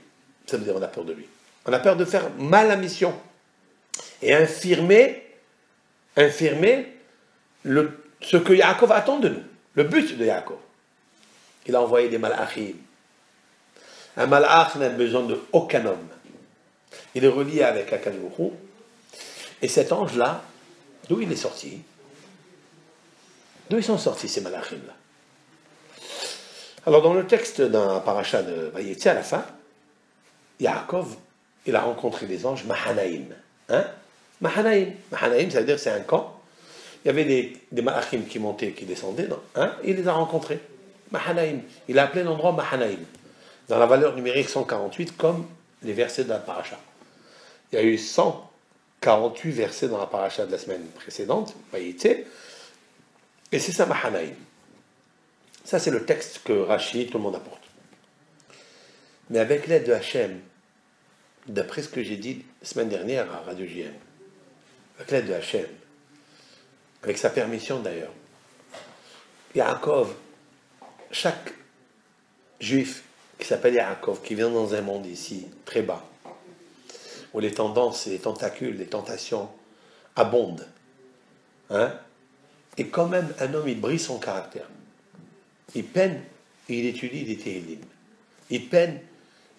Ça veut dire on a peur de lui. On a peur de faire mal la mission. Et infirmer ce que Yaakov attend de nous. Le but de Yaakov. Il a envoyé des malachim. Un malach n'a besoin d'aucun homme. Il est relié avec Akadosh Baruch Hu. Et cet ange-là, d'où il est sorti? D'où ils sont sortis ces malachim-là? Alors dans le texte d'un paracha de Vayetzi à la fin, Yaakov, il a rencontré des anges Mahanaïm. Hein? Mahanaïm, ça veut dire c'est un camp. Il y avait des malachim qui montaient, qui descendaient. Hein? Il les a rencontrés. Mahanaïm. Il a appelé l'endroit Mahanaïm. Dans la valeur numérique 148, comme les versets de la paracha. Il y a eu 148 versets dans la paracha de la semaine précédente, Vayetzi, et c'est ça Mahanaïm. Ça c'est le texte que Rashi, tout le monde apporte. Mais avec l'aide de Hachem, d'après ce que j'ai dit la semaine dernière à Radio JM, avec l'aide de Hachem, avec sa permission d'ailleurs, Yaakov, chaque juif qui s'appelle Yaakov, qui vient dans un monde ici, très bas, où les tendances, les tentacules, les tentations abondent, hein, et quand même un homme, il brise son caractère. Il peine et il étudie des Tehillim. Il peine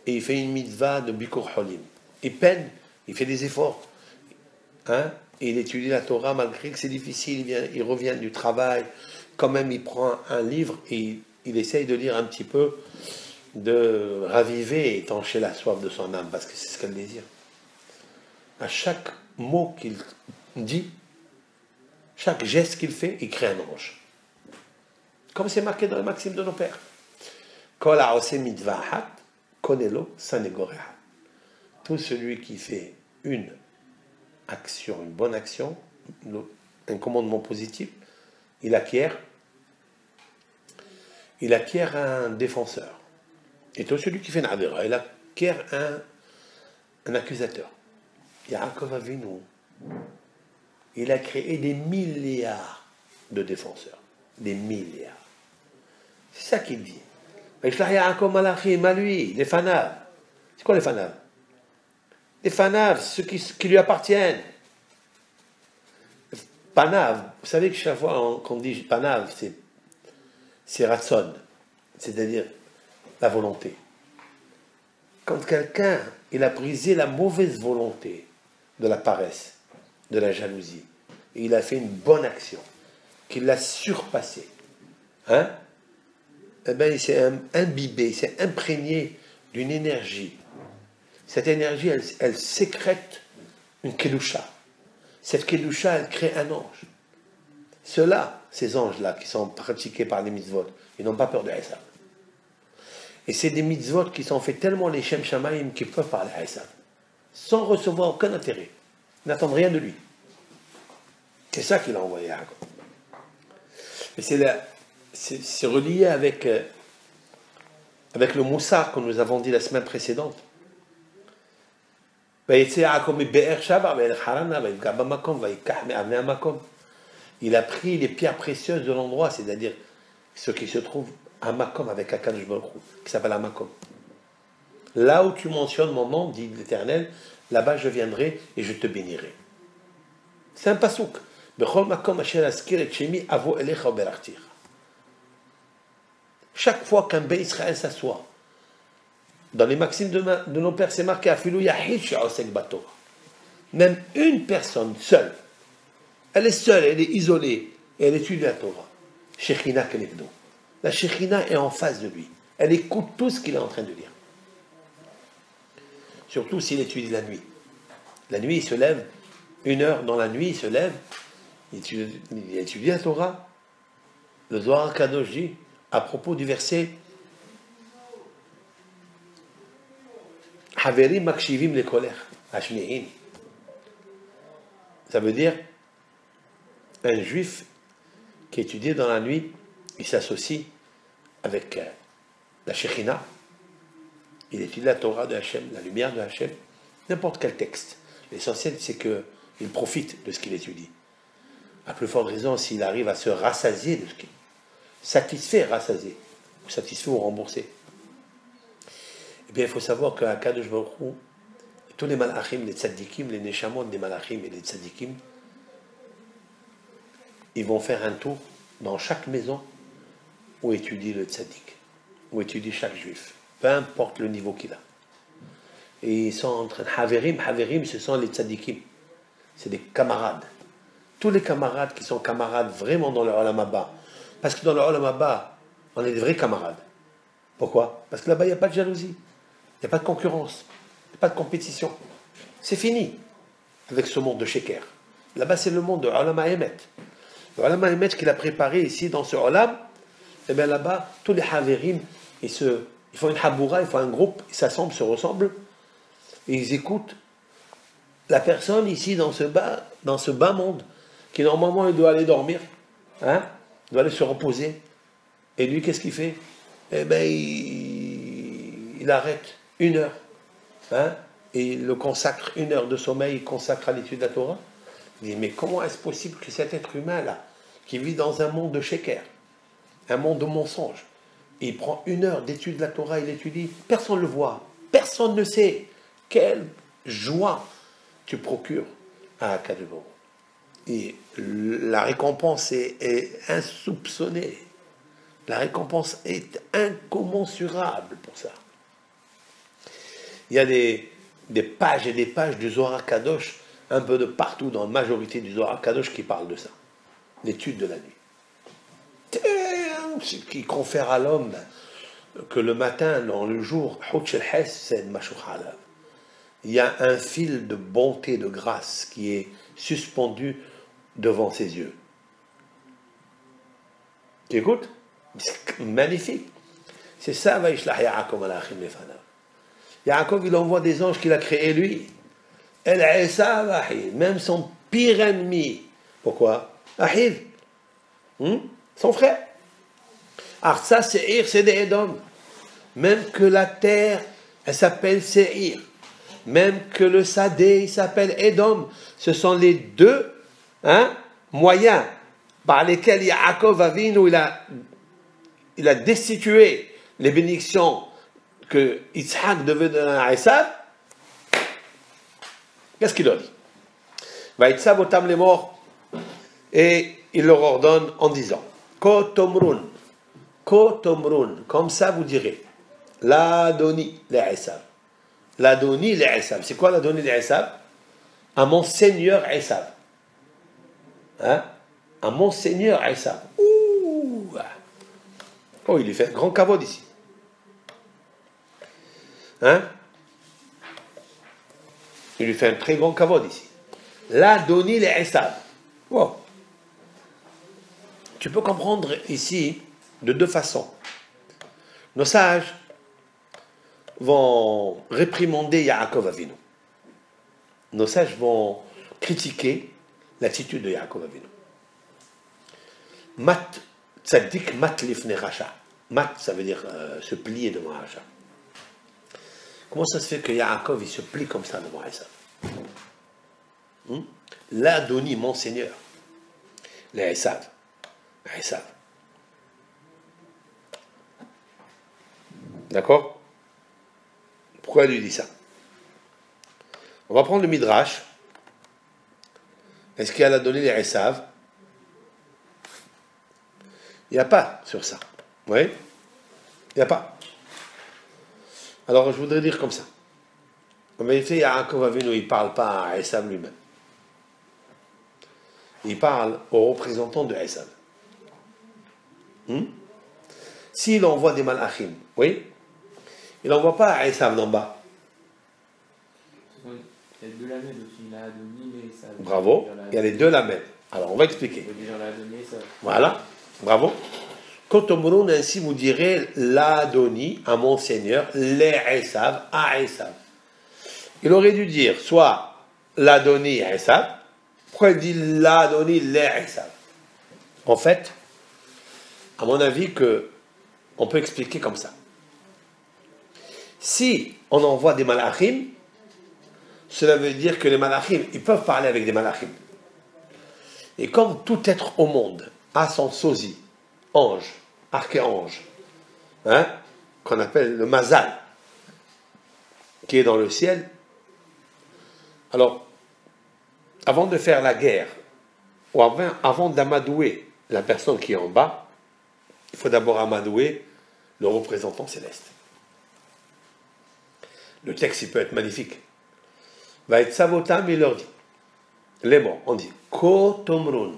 et il fait une mitzvah de Bikur Holim. Il peine, il fait des efforts. Hein? Et il étudie la Torah malgré que c'est difficile. Il revient du travail. Quand même, il prend un livre et il essaye de lire un petit peu, de raviver et étancher la soif de son âme, parce que c'est ce qu'elle désire. À chaque mot qu'il dit, chaque geste qu'il fait, il crée un ange. Comme c'est marqué dans les maximes de nos pères. Kol ha'oseh mitzvah achat, konelo sanegor echad. Tout celui qui fait une action, une bonne action, un commandement positif, il acquiert un défenseur. Et tout celui qui fait une avera, il acquiert un accusateur. Yaakov Avinu, il a créé des milliards de défenseurs. Des milliards. C'est ça qu'il dit. Yaakov Malachim, à lui, les fanav. C'est quoi les fanav? Les fanav, ceux qui lui appartiennent. Panav, vous savez que chaque fois qu'on dit panav, c'est ratson, c'est-à-dire la volonté. Quand quelqu'un, il a brisé la mauvaise volonté de la paresse, de la jalousie, et il a fait une bonne action, qu'il l'a surpassé, hein? Eh bien, il s'est imbibé, il s'est imprégné d'une énergie. Cette énergie, elle sécrète une kedusha. Cette kedusha, elle crée un ange. Ceux-là, ces anges-là, qui sont pratiqués par les mitzvot, ils n'ont pas peur de Esav. Et c'est des mitzvot qui sont faits tellement les Shem Shamayim qui peuvent parler à Esav, sans recevoir aucun intérêt. Ils n'attendent rien de lui. C'est ça qu'il a envoyé à Yaakov. Et c'est relié avec le moussard que nous avons dit la semaine précédente. Il a pris les pierres précieuses de l'endroit, c'est-à-dire ce qui se trouve à Makom avec Akadosh Baruch Hu, qui s'appelle Amakom. Là où tu mentionnes mon nom, dit l'Éternel, là-bas je viendrai et je te bénirai. C'est un pasouk. Chaque fois qu'un Bey Israël s'assoit, dans les maximes de nos pères, c'est marqué Afilou Yahid She'osek Batorah. Même une personne seule, elle est seule, elle est isolée, et elle étudie la Torah. Shechina Kenegdo. La Shechina est en face de lui. Elle écoute tout ce qu'il est en train de lire. Surtout s'il étudie la nuit. La nuit, il se lève, 1 heure dans la nuit, il se lève, il étudie la Torah. Le Zohar Kadosh dit, à propos du verset Haverim Makshivim le colères, Hashmi'in. Ça veut dire un juif qui étudie dans la nuit, il s'associe avec la Shekhinah, il étudie la Torah de Hachem, la lumière de Hachem, n'importe quel texte. L'essentiel, c'est qu'il profite de ce qu'il étudie. À plus forte raison, s'il arrive à se rassasier de ce qu'il satisfait, rassasier, ou satisfait ou remboursé. Eh bien, il faut savoir qu'à Kadosh Baruch Hu, tous les malachim, les tzadikim, les neshamot des malachim et les tzadikim, ils vont faire un tour dans chaque maison où étudie le tzadik, où étudie chaque juif, peu importe le niveau qu'il a. Et ils sont en train de Haverim, ce sont les tzadikim, c'est des camarades. Tous les camarades qui sont camarades vraiment dans le Olam Haba. Parce que dans le Olam Haba, on est des vrais camarades. Pourquoi? Parce que là-bas, il n'y a pas de jalousie, il n'y a pas de concurrence, il n'y a pas de compétition. C'est fini avec ce monde de Sheker. Là-bas, c'est le monde de Olam HaEmet. Le Olam HaEmet qu'il a préparé ici dans ce Olam, et bien là-bas, tous les Haverim, ils font une Haboura, ils font un groupe, ils s'assemblent, se ressemblent, et ils écoutent la personne ici dans ce bas monde, qui normalement il doit aller dormir, il doit aller se reposer. Et lui, qu'est-ce qu'il fait? Eh bien, il arrête 1 heure, et il le consacre 1 heure de sommeil, il consacre à l'étude de la Torah. Il dit, mais comment est-ce possible que cet être humain-là, qui vit dans un monde de sheker, un monde de mensonges, il prend 1 heure d'étude de la Torah, il étudie, personne ne le voit, personne ne sait. Quelle joie tu procures à Akadosh Baruch Hu. Et la récompense est insoupçonnée. La récompense est incommensurable pour ça. Il y a des pages et des pages du Zohar Kadosh, un peu de partout, dans la majorité du Zohar Kadosh, qui parlent de ça. L'étude de la nuit. Ce qui confère à l'homme que le matin, dans le jour, il y a un fil de bonté, de grâce qui est suspendu devant ses yeux. Tu écoutes? C'est magnifique. C'est ça, Vaishlah Yaakov Malachim Lefanav. Yaakov, il envoie des anges qu'il a créés lui. El Esav Ahiv, même son pire ennemi. Pourquoi? Ahiv, son frère. Arsa Seir, c'est des Edom. Même que la terre, elle s'appelle Seir. Même que le Sadé, il s'appelle Edom. Ce sont les deux moyens par lesquels Yaakov Avinu, il a destitué les bénédictions que Yitzhak devait donner à Esav. Qu'est-ce qu'il leur dit? Vaïtsav otam les morts, et il leur ordonne en disant Kotomrun, comme ça vous direz l'Adoni les Esav. L'Adoni les Esav. C'est quoi l'Adoni les Esav? À mon seigneur Esav. À mon seigneur Esav. Oh, il lui fait un grand kavod ici. Il lui fait un très grand kavod ici. l'Adoni les Esav. Wow. Tu peux comprendre ici de deux façons. Nos sages vont réprimander Yaakov Avinu. Nos sages vont critiquer l'attitude de Yaakov Avinu. Mat tzaddik mat lifnei rasha. Mat, ça veut dire se plier devant Rasha. Comment ça se fait que Yaakov il se plie comme ça devant Esav? L'Adoni, mon Seigneur. Les Esav. Esav. D'accord? Pourquoi il lui dit ça? On va prendre le Midrash. Est-ce qu'il y a l'Adoni les Esav? Il n'y a pas sur ça. Oui? Il n'y a pas. Alors je voudrais dire comme ça. En vérité, Yaakov Avinu, il ne parle pas à Esav lui-même. Il parle aux représentants de Esav. S'il envoie des malachim, oui, il n'envoie pas à Esav d'en bas. Il y a deux lamelles aussi, il y a Adoni et Esav. Bravo, il y a les deux lamelles. Alors on va expliquer. Voilà, bravo. Quand on ainsi vous direz l'Adoni à mon Seigneur, les Esav à Esav. Il aurait dû dire soit l'Adoni à Esav. Pourquoi il dit l'Adoni les Esav? En fait, à mon avis, on peut expliquer comme ça. Si on envoie des malachim, cela veut dire que les malachim, ils peuvent parler avec des malachim. Et comme tout être au monde a son sosie, ange, archéange, qu'on appelle le mazal, qui est dans le ciel, alors, avant de faire la guerre, ou avant d'amadouer la personne qui est en bas, il faut d'abord amadouer le représentant céleste. Le texte, il peut être magnifique. Va être savotam, il leur dit, les mots, on dit, kotomrun,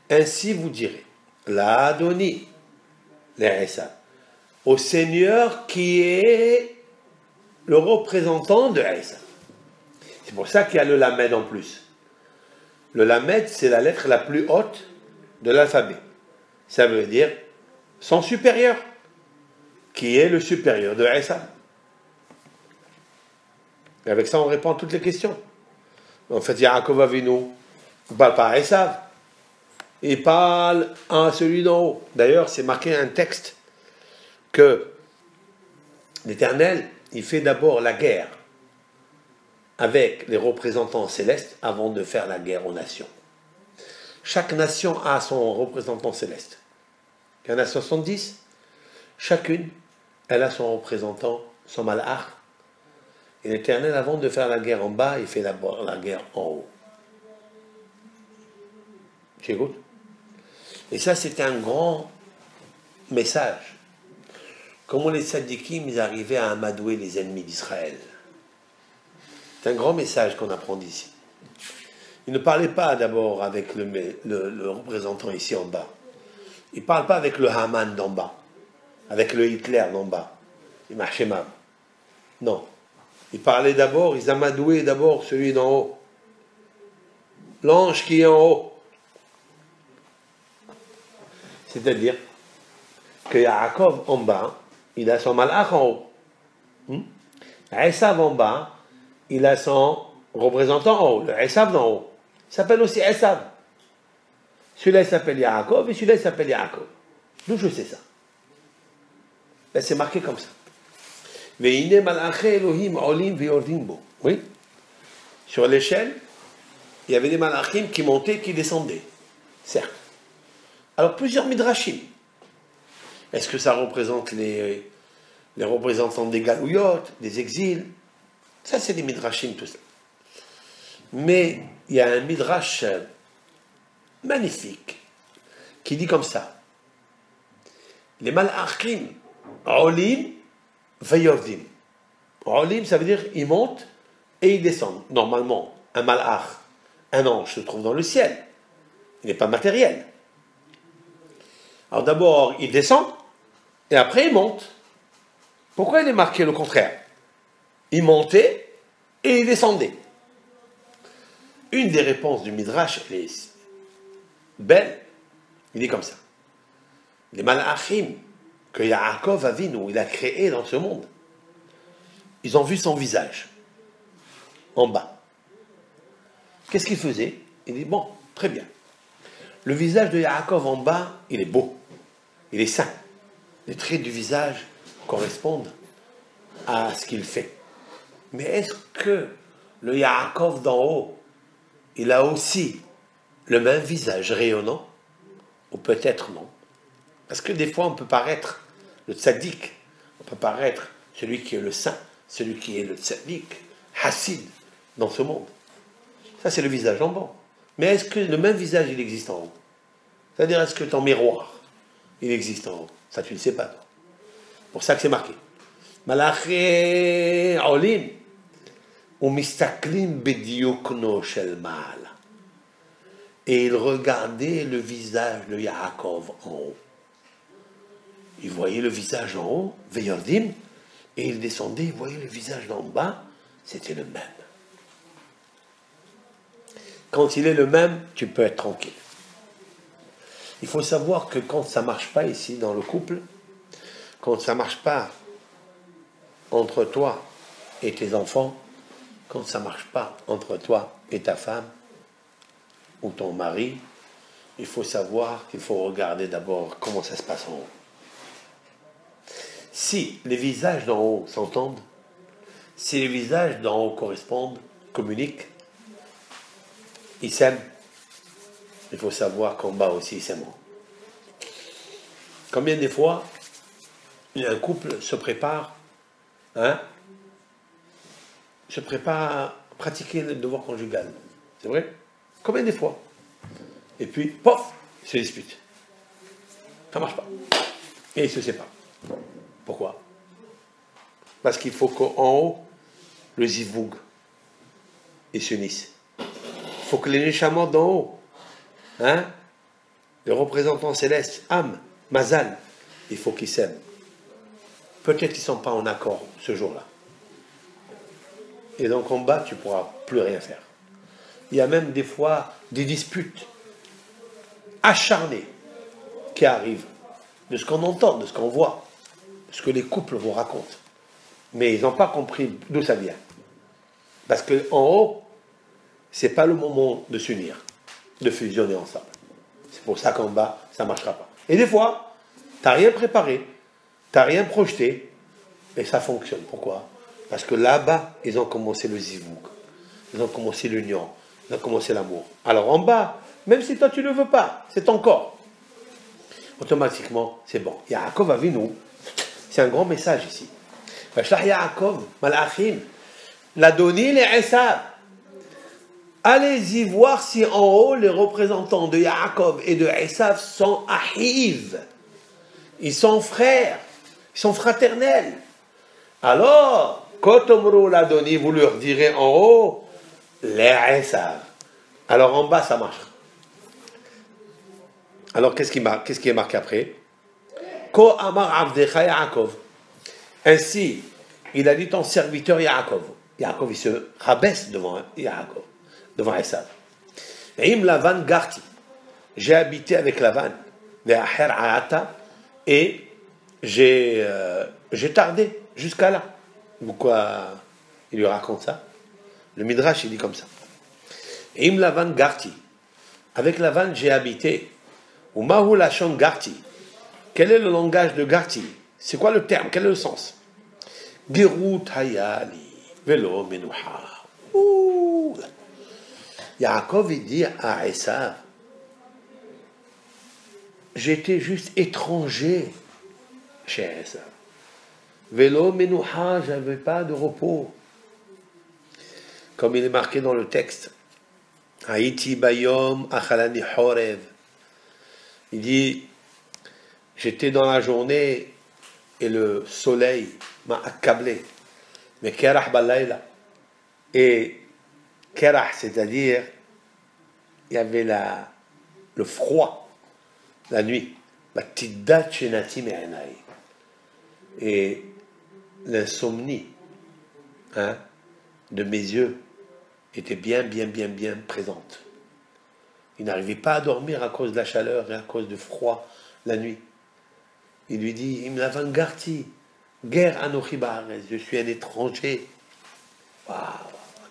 ainsi vous direz, la Adoni, les Esav, au Seigneur qui est le représentant de Esav. C'est pour ça qu'il y a le lamed en plus. Le lamed, c'est la lettre la plus haute de l'alphabet. Ça veut dire son supérieur, qui est le supérieur de Esav. Et avec ça, on répond à toutes les questions. En fait, Yaakov Avinu ne parle pas à Esav. Il parle à celui d'en haut. D'ailleurs, c'est marqué un texte que l'Éternel, il fait d'abord la guerre avec les représentants célestes avant de faire la guerre aux nations. Chaque nation a son représentant céleste. Il y en a 70. Chacune, elle a son représentant, son malach. Et l'Éternel, avant de faire la guerre en bas, il fait d'abord la guerre en haut. Tu écoutes? Et ça, c'était un grand message. Comment les tzadikim, ils arrivaient à amadouer les ennemis d'Israël. C'est un grand message qu'on apprend d'ici. Il ne parlait pas d'abord avec le représentant ici en bas. Il ne parle pas avec le Haman d'en bas, avec le Hitler d'en bas, le Mahshemam. Non. Il parlait d'abord, ils amadouaient d'abord celui d'en haut. L'ange qui est en haut. C'est-à-dire que Yaakov en bas, il a son malach en haut. Esav en bas, il a son représentant en haut, le Esav d'en haut. Il s'appelle aussi Esav. Celui-là il s'appelle Yaakov et celui-là il s'appelle Yaakov. D'où je sais ça? Ben, c'est marqué comme ça. Oui. Sur l'échelle, il y avait des malachim qui montaient, qui descendaient. Certes. Alors plusieurs midrashim. Est-ce que ça représente les représentants des galouillotes, des exils? Ça c'est des midrashim tout ça. Mais il y a un midrash magnifique qui dit comme ça. Les malachim olim vayovdim. Olim ça veut dire ils montent et ils descendent. Normalement, un malach, un ange se trouve dans le ciel. Il n'est pas matériel. Alors d'abord, il descend, et après il monte. Pourquoi il est marqué le contraire? Il montait et il descendait. une des réponses du Midrash, elle est belle, il est comme ça. Les Malachim que Yaakov Avinu, il a créé dans ce monde, ils ont vu son visage, en bas. Qu'est-ce qu'il faisait? Il dit, bon, très bien. Le visage de Yaakov en bas, il est beau, il est sain. Les traits du visage correspondent à ce qu'il fait. Mais est-ce que le Yaakov d'en haut, il a aussi le même visage rayonnant? Ou peut-être non. Parce que des fois, on peut paraître le tzaddik, on peut paraître celui qui est le saint, celui qui est le tzaddik, hassid, dans ce monde. Ça, c'est le visage en bas. Mais est-ce que le même visage, il existe en haut? C'est-à-dire, est-ce que ton miroir, il existe en haut? Ça, tu ne le sais pas, toi. Pour ça que c'est marqué. Malachi olim umistaklim bediukno shel ma'ala. Et il regardait le visage de Yaakov en haut. Il voyait le visage en haut, Veyordim, et il descendait, il voyait le visage d'en bas, c'était le même. Quand il est le même, tu peux être tranquille. Il faut savoir que quand ça ne marche pas ici dans le couple, quand ça ne marche pas entre toi et tes enfants, quand ça ne marche pas entre toi et ta femme ou ton mari, il faut savoir qu'il faut regarder d'abord comment ça se passe en haut. Si les visages d'en haut s'entendent, si les visages d'en haut correspondent, communiquent, ils s'aiment, il faut savoir qu'en bas aussi ils s'aiment. Combien de fois un couple se prépare, se prépare à pratiquer le devoir conjugal? C'est vrai? Combien de fois? Et puis, pof, ils se disputent. Ça ne marche pas. Et ils se séparent. Pourquoi? Parce qu'il faut qu'en haut, le zivoug, ils s'unissent. Il faut que les neshamot d'en haut, les représentants célestes, Am, Mazal, il faut qu'ils s'aiment. Peut-être qu'ils ne sont pas en accord ce jour-là. Et donc en bas, tu ne pourras plus rien faire. Il y a même des fois des disputes acharnées qui arrivent, de ce qu'on entend, de ce qu'on voit, de ce que les couples vous racontent. Mais ils n'ont pas compris d'où ça vient. Parce qu'en haut, ce n'est pas le moment de s'unir, de fusionner ensemble. C'est pour ça qu'en bas, ça ne marchera pas. Et des fois, tu n'as rien préparé, tu n'as rien projeté, et ça fonctionne. Pourquoi? Parce que là-bas, ils ont commencé le zivouk, ils ont commencé l'union, ils ont commencé l'amour. Alors en bas, même si toi tu ne le veux pas, c'est ton corps. Automatiquement, c'est bon. Yaakov Avinu, c'est un grand message ici. Yaakov, Malachim, l'a donné les Esav. Allez-y voir si en haut, les représentants de Yaakov et de Esav sont ahiv. Ils sont frères, ils sont fraternels. Alors, Kotomro l'a donné, vous leur direz en haut, les Esav. Alors en bas, ça marche. Alors qu'est-ce qui est marqué après? Ko amar avdecha Yaakov. Ainsi, il a dit ton serviteur Yaakov. Yaakov, il se rabaisse devant Yaakov, devant Esav. Im Lavan Garti. J'ai habité avec Lavan, et j'ai tardé jusqu'à là. Pourquoi il lui raconte ça? Le Midrash, il dit comme ça. Im Lavan Garti. Avec Lavan, j'ai habité. Ou Mahu Lashon Garti. Quel est le langage de Garti? C'est quoi le terme? Quel est le sens? Gerut Hayali. Velo Menuha. Yaakov, il dit à Esav, j'étais juste étranger chez Esav. Velo Menuha, j'avais pas de repos. Comme il est marqué dans le texte. Haïti Bayom Achalani Horev. Il dit, j'étais dans la journée et le soleil m'a accablé. Mais Kerah Balayla. Et Kerah, c'est-à-dire, il y avait le froid, la nuit. Et l'insomnie de mes yeux était bien présente. Il n'arrivait pas à dormir à cause de la chaleur et à cause du froid la nuit. Il lui dit, Im Lavan Garti, guerre Anochi Ba'aretz, je suis un étranger. Waouh,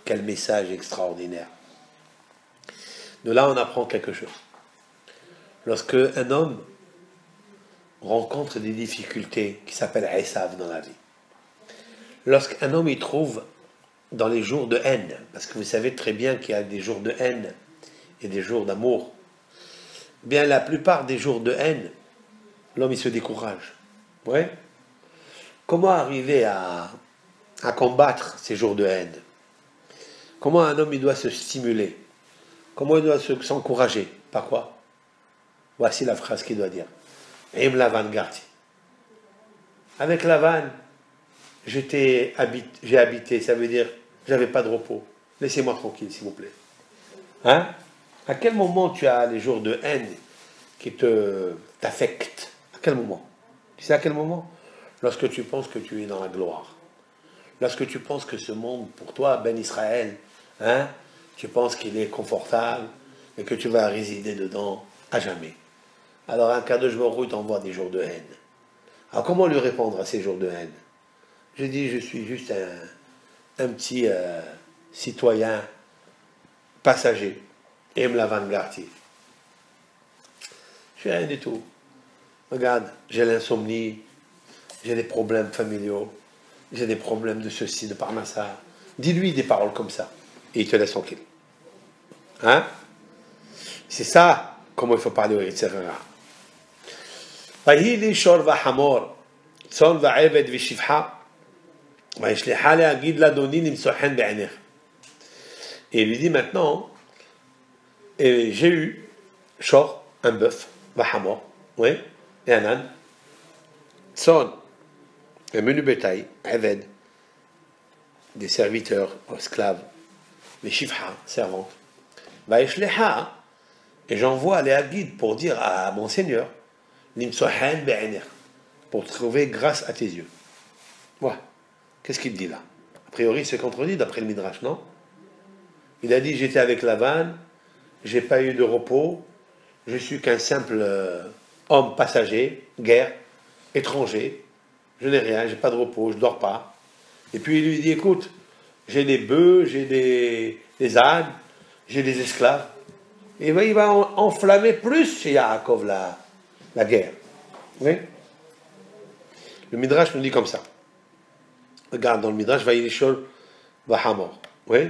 quel message extraordinaire. De là, on apprend quelque chose. Lorsque un homme rencontre des difficultés qui s'appellent Esav dans la vie, lorsqu'un homme y trouve dans les jours de haine, parce que vous savez très bien qu'il y a des jours de haine et des jours d'amour, eh bien la plupart des jours de haine, l'homme il se décourage. Ouais. Comment arriver à combattre ces jours de haine? Comment un homme il doit se stimuler? Comment il doit s'encourager? Par quoi? Voici la phrase qu'il doit dire. Im Lavan Garti. Avec Lavan, j'ai habité, ça veut dire, j'avais pas de repos. Laissez-moi tranquille, s'il vous plaît. Hein? À quel moment tu as les jours de haine qui t'affectent? À quel moment? Tu sais à quel moment? Lorsque tu penses que tu es dans la gloire. Lorsque tu penses que ce monde, pour toi, Ben Israël, hein, tu penses qu'il est confortable et que tu vas résider dedans à jamais. Alors un cas de Baruch Hu t'envoie des jours de haine. Alors comment lui répondre à ces jours de haine? Je dis, je suis juste un petit citoyen passager. Im Lavan Garti. Je suis rien du tout. Regarde, j'ai l'insomnie, j'ai des problèmes familiaux, j'ai des problèmes de ceci, de parnassa. Dis-lui des paroles comme ça, et il te laisse tranquille. Hein? C'est ça, comment il faut parler au Yitzhara. ויהי שור וחמור, צאן ועבד ושפחה, וישלחה להגיד לאדוני למצוא חן בעיניך. Et il lui dit maintenant, j'ai eu shor, un bœuf, vachamor, oui, et un âne, tson, un menu bétail, aved, des serviteurs, esclaves, les shifha, servantes, vaishleha, et j'envoie les guides pour dire à mon Seigneur, limsohen be'ener, pour trouver grâce à tes yeux. Voilà. Qu'est-ce qu'il dit là? A priori, il se contredit d'après le Midrash, non? Il a dit, j'étais avec Lavan, j'ai pas eu de repos, je suis qu'un simple homme passager, guerre, étranger, je n'ai rien, j'ai pas de repos, je dors pas. Et puis il lui dit, écoute, j'ai des bœufs, j'ai des ânes, j'ai des esclaves. Et ben, il va enflammer plus chez Yaakov la guerre. Oui? Le Midrash nous dit comme ça. Regarde dans le Midrash, Vayilishol Vahamor. Oui?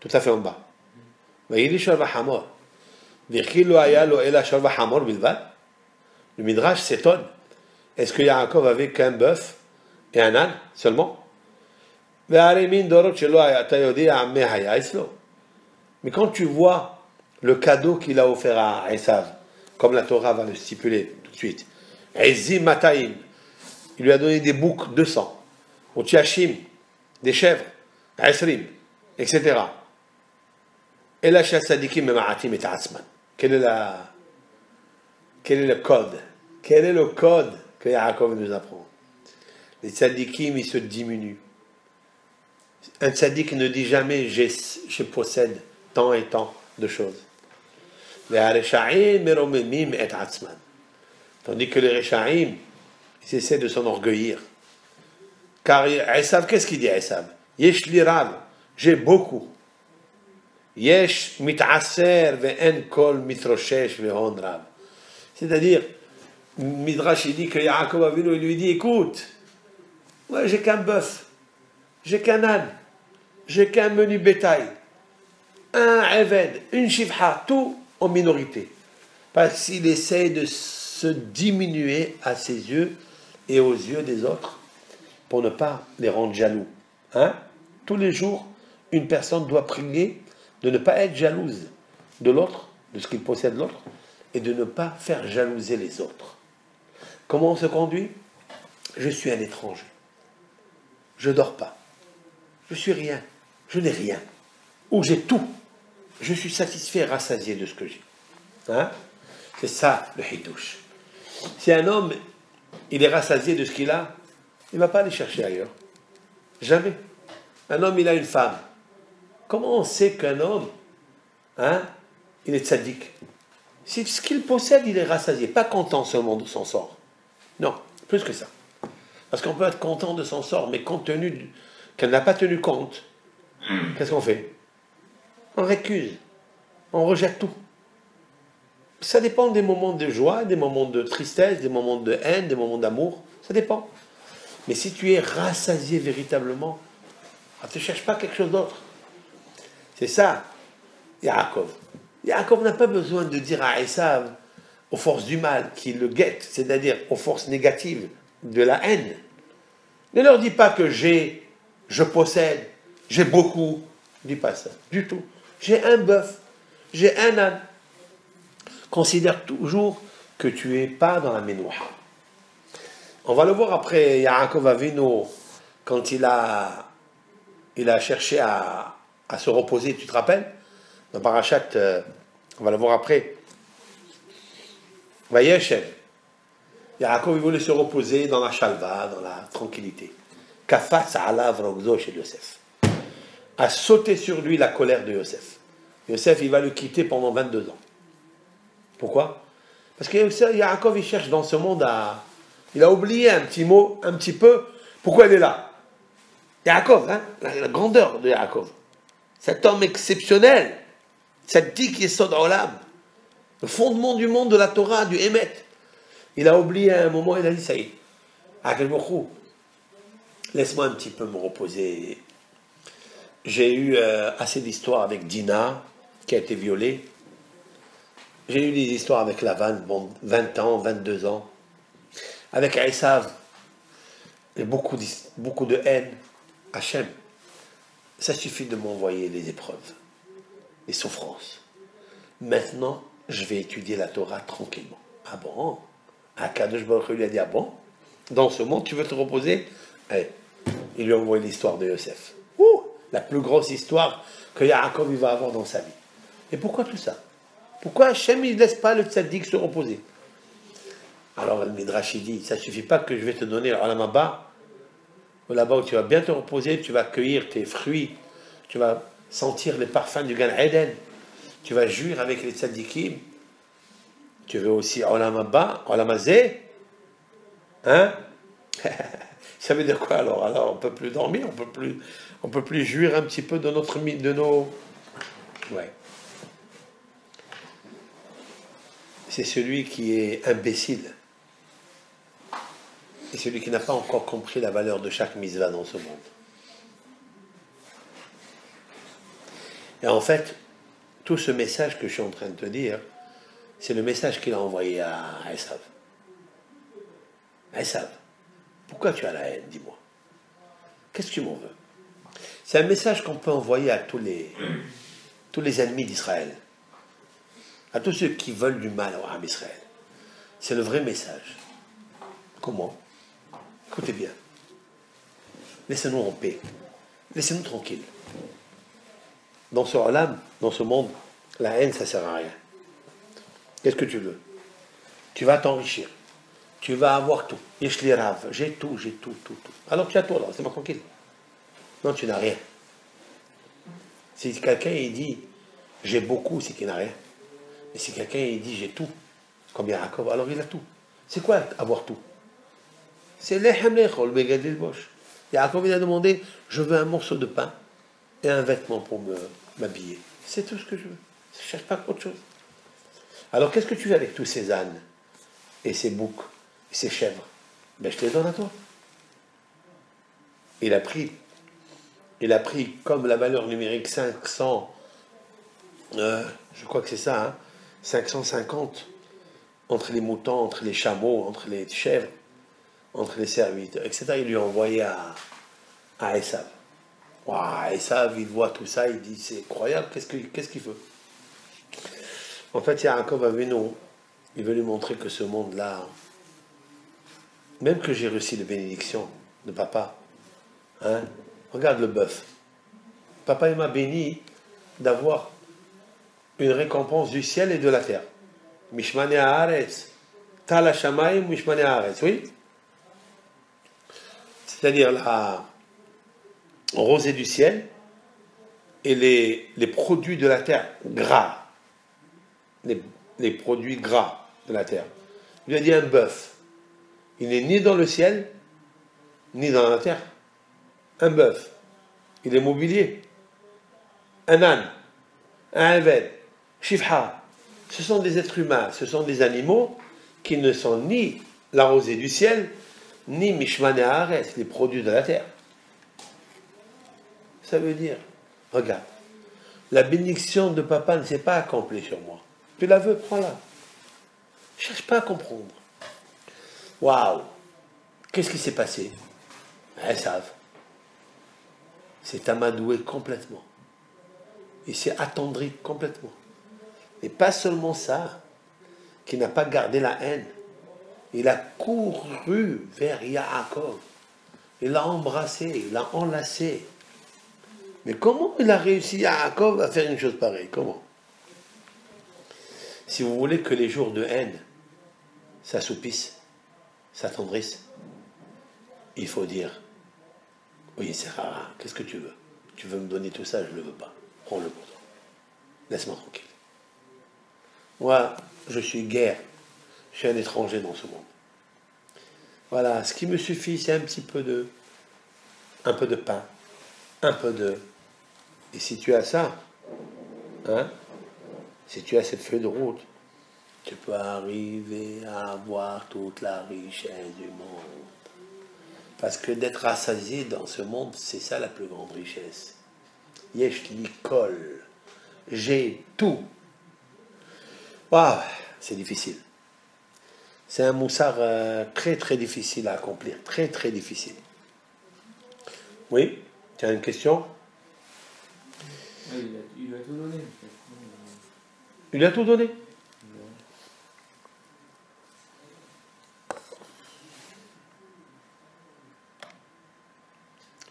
Tout à fait en bas. Vayilishol Vahamor. Virkilo ayalo ela shol Vahamor bilvad. Le Midrash s'étonne. Est-ce que Yaakov avait qu'un bœuf et un âne seulement? Mais quand tu vois le cadeau qu'il a offert à Esav, comme la Torah va le stipuler tout de suite, Ezim Mataim, il lui a donné des boucs 200, au Tiachim, des chèvres, Esrim, etc. Et là, chez Sadikim, Mema'atim et Ta'asman. Quel est le code? Quel est le code que Yaakov nous apprend? Les tzadikim, ils se diminuent. Un tzadik ne dit jamais je possède tant et tant de choses. Les Reshaim meromemim et atzman. Tandis que les Reshaim, ils essaient de s'enorgueillir. Car Esav, qu'est-ce qu'il dit Esav? Yesh li rav, j'ai beaucoup. Yesh mit'aser ve'en kol mitroshesh ve'hon rav. C'est-à-dire, Midrash il dit que Yaakov Avinu il lui dit, écoute, moi j'ai qu'un bœuf, j'ai qu'un âne, j'ai qu'un menu bétail, un eved, une shifha, tout en minorité. Parce qu'il essaie de se diminuer à ses yeux et aux yeux des autres pour ne pas les rendre jaloux. Hein? Tous les jours, une personne doit prier de ne pas être jalouse de l'autre, de ce qu'il possède l'autre, et de ne pas faire jalouser les autres. Comment on se conduit? Je suis un étranger. Je ne dors pas. Je suis rien. Je n'ai rien. Ou j'ai tout. Je suis satisfait et rassasié de ce que j'ai. Hein? C'est ça le hidouche. Si un homme, il est rassasié de ce qu'il a, il ne va pas aller chercher ailleurs. Jamais. Un homme, il a une femme. Comment on sait qu'un homme, hein, il est tzaddik? Si ce qu'il possède, il est rassasié, pas content seulement de son sort. Non, plus que ça. Parce qu'on peut être content de son sort, mais compte tenu qu'elle n'a pas tenu compte, qu'est-ce qu'on fait? On récuse, on rejette tout. Ça dépend des moments de joie, des moments de tristesse, des moments de haine, des moments d'amour, ça dépend. Mais si tu es rassasié véritablement, tu ne cherches pas quelque chose d'autre. C'est ça, Yaakov. Yaakov n'a pas besoin de dire à Esav, aux forces du mal, qui le guettent, c'est-à-dire aux forces négatives de la haine. Ne leur dis pas que je possède, j'ai beaucoup. Ne dis pas ça, du tout. J'ai un bœuf, j'ai un âne. Considère toujours que tu n'es pas dans la ménoire. On va le voir après, Yaakov Avinu, quand il a cherché à se reposer, tu te rappelles? Dans Parashat, on va le voir après. Vayeshev. Yaakov, il voulait se reposer dans la chalva, dans la tranquillité. Kafas alav rogzo chez Yosef. A sauté sur lui la colère de Yosef. Yosef, il va le quitter pendant 22 ans. Pourquoi? Parce que Yaakov, il cherche dans ce monde à... Il a oublié un petit mot, un petit peu. Pourquoi il est là? Yaakov, hein, la grandeur de Yaakov. Cet homme exceptionnel. Cette dit qui est Sod Olam. Le fondement du monde de la Torah, du Hémet. Il a oublié à un moment, il a dit, ça y est. Akadosh Baruch Hu, laisse-moi un petit peu me reposer. J'ai eu assez d'histoires avec Dina, qui a été violée. J'ai eu des histoires avec Lavan, bon, 20 ans, 22 ans. Avec Esav, et beaucoup de haine. Hachem, ça suffit de m'envoyer les épreuves, les souffrances. Maintenant, je vais étudier la Torah tranquillement. Ah bon? Akadosh Baruch Hu lui a dit, ah bon? Dans ce monde, tu veux te reposer? Il lui a envoyé l'histoire de Yosef. La plus grosse histoire que Yaakov va avoir dans sa vie. Et pourquoi tout ça? Pourquoi Hachem ne laisse pas le tzaddik se reposer? Alors le Midrash dit, ça ne suffit pas que je vais te donner l'Olam Haba, là-bas où tu vas bien te reposer, tu vas cueillir tes fruits, tu vas sentir les parfums du Gan Eden, tu vas jouir avec les tzaddikim, tu veux aussi Olam Haba, Olam Hazeh, hein? Ça veut dire quoi alors? Alors on ne peut plus dormir, on peut plus jouir un petit peu de nos... Ouais. C'est celui qui est imbécile. Et celui qui n'a pas encore compris la valeur de chaque mitzvah dans ce monde. Et en fait, tout ce message que je suis en train de te dire, c'est le message qu'il a envoyé à Esav. Esav, pourquoi tu as la haine, dis-moi? Qu'est-ce que tu m'en veux? C'est un message qu'on peut envoyer à tous les ennemis d'Israël, à tous ceux qui veulent du mal à Israël. C'est le vrai message. Comment? Écoutez bien. Laissez-nous en paix. Laissez-nous tranquilles. Dans ce olam, dans ce monde, la haine, ça ne sert à rien. Qu'est-ce que tu veux? Tu vas t'enrichir. Tu vas avoir tout. Yesh li rav. J'ai tout. Alors tu as tout, alors, laissez-moi tranquille. Non, tu n'as rien. Si quelqu'un il dit j'ai beaucoup, c'est qu'il n'a rien. Mais si quelqu'un il dit j'ai tout, comme Yaakov, alors il a tout. C'est quoi avoir tout? C'est l'echem lechol begadil bosh. Yaakov il a demandé je veux un morceau de pain et un vêtement pour m'habiller. C'est tout ce que je veux. Je ne cherche pas autre chose. Alors qu'est-ce que tu fais avec tous ces ânes et ces boucs et ces chèvres? Ben je te les donne à toi. Il a pris comme la valeur numérique 500, je crois que c'est ça, hein, 550, entre les moutons, entre les chameaux, entre les chèvres, entre les serviteurs, etc. Il lui a envoyé à Esav. Waouh, Esav, il voit tout ça, il dit, c'est incroyable, qu'est-ce qu'il veut? En fait, Yaakov Avinu, il veut lui montrer que ce monde-là, même que j'ai reçu les bénédictions de papa, hein, regarde le bœuf. Papa il m'a béni d'avoir une récompense du ciel et de la terre. Mishmane haaretz, tal hashamayim, mishmane haaretz, oui. C'est-à-dire la rosée du ciel et les produits de la terre gras, les produits gras de la terre. Il lui a dit un bœuf. Il n'est ni dans le ciel, ni dans la terre. Un bœuf. Il est mobilier. Un âne, un aved, shifha. Ce sont des êtres humains, ce sont des animaux qui ne sont ni la rosée du ciel, ni mishmane haaretz, les produits de la terre. Ça veut dire, regarde, la bénédiction de papa ne s'est pas accomplie sur moi. Tu la veux, prends-la. Ne cherche pas à comprendre. Waouh! Qu'est-ce qui s'est passé? Elles savent. C'est amadoué complètement. Il s'est attendri complètement. Et pas seulement ça, qu'il n'a pas gardé la haine. Il a couru vers Yaakov. Il l'a embrassé, il l'a enlacé. Mais comment il a réussi, Yaakov, à faire une chose pareille? Comment? Si vous voulez que les jours de haine s'assoupissent, s'attendrissent, il faut dire, oui, c'est rare, qu'est-ce que tu veux? Tu veux me donner tout ça, je ne le veux pas. Prends-le pour toi. Laisse-moi tranquille. Moi, je suis guerre. Je suis un étranger dans ce monde. Voilà, ce qui me suffit, c'est un peu de pain, un peu de... Et si tu as ça, hein, si tu as cette feuille de route, tu peux arriver à avoir toute la richesse du monde. Parce que d'être rassasié dans ce monde, c'est ça la plus grande richesse. Yesh l'école, j'ai tout. Waouh, c'est difficile. C'est un moussard très très difficile à accomplir, très très difficile. Oui, tu as une question? Oui, il a tout donné. Il a tout donné.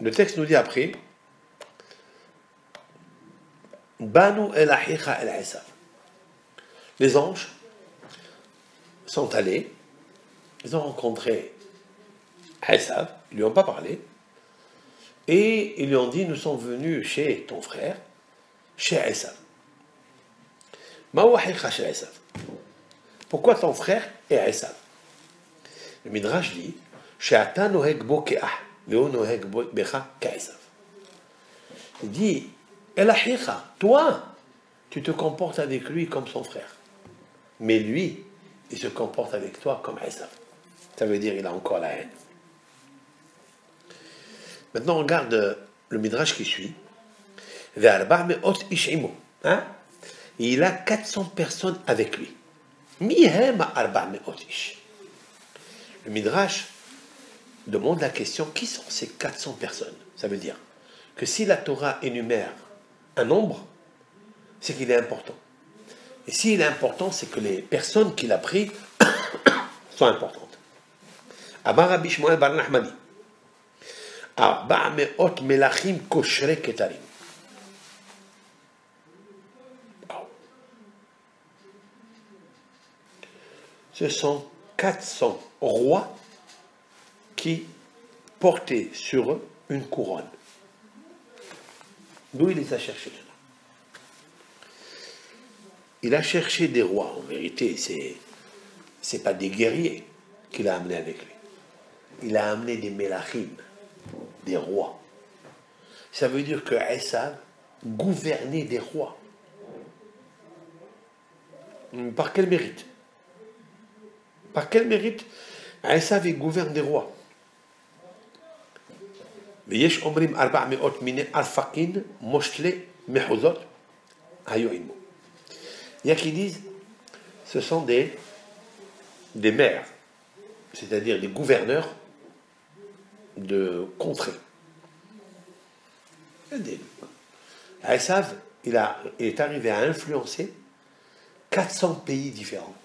Le texte nous dit après, Banu el ahicha el Esav. Les anges sont allés, ils ont rencontré Esav, ils lui ont pas parlé, et ils lui ont dit, nous sommes venus chez ton frère, chez Esav. Ma ahicha chez Esav. Pourquoi ton frère est Esav? Le Midrash dit, She'ata noheg bo ke'ah, ve'hu noheg becha ka'esav. Il dit, El ahicha, toi, tu te comportes avec lui comme son frère. Mais lui, il se comporte avec toi comme Esav. Ça veut dire qu'il a encore la haine. Maintenant, on regarde le Midrash qui suit. Hein? Et il a 400 personnes avec lui. Le Midrash demande la question, qui sont ces 400 personnes? Ça veut dire que si la Torah énumère un nombre, c'est qu'il est important. Et s'il est important, c'est que les personnes qu'il a prises sont importantes. Amar Rabbi Shmuel bar Nachmani, Arba me'ot melachim koshre ketarim. Ce sont 400 rois qui portaient sur eux une couronne. D'où il les a cherchés? Il a cherché des rois. En vérité, c'est pas des guerriers qu'il a amenés avec lui. Il a amené des melachim, des rois. Ça veut dire que Esav gouvernait des rois. Par quel mérite? Par quel mérite Esav gouverne des rois? ויש אומרים 400 מיני ארפקים מושלי מחוזות היו עמו. Il y a qui disent ce sont des maires, c'est-à-dire des gouverneurs de contrées. Esav, il est arrivé à influencer 400 pays différents.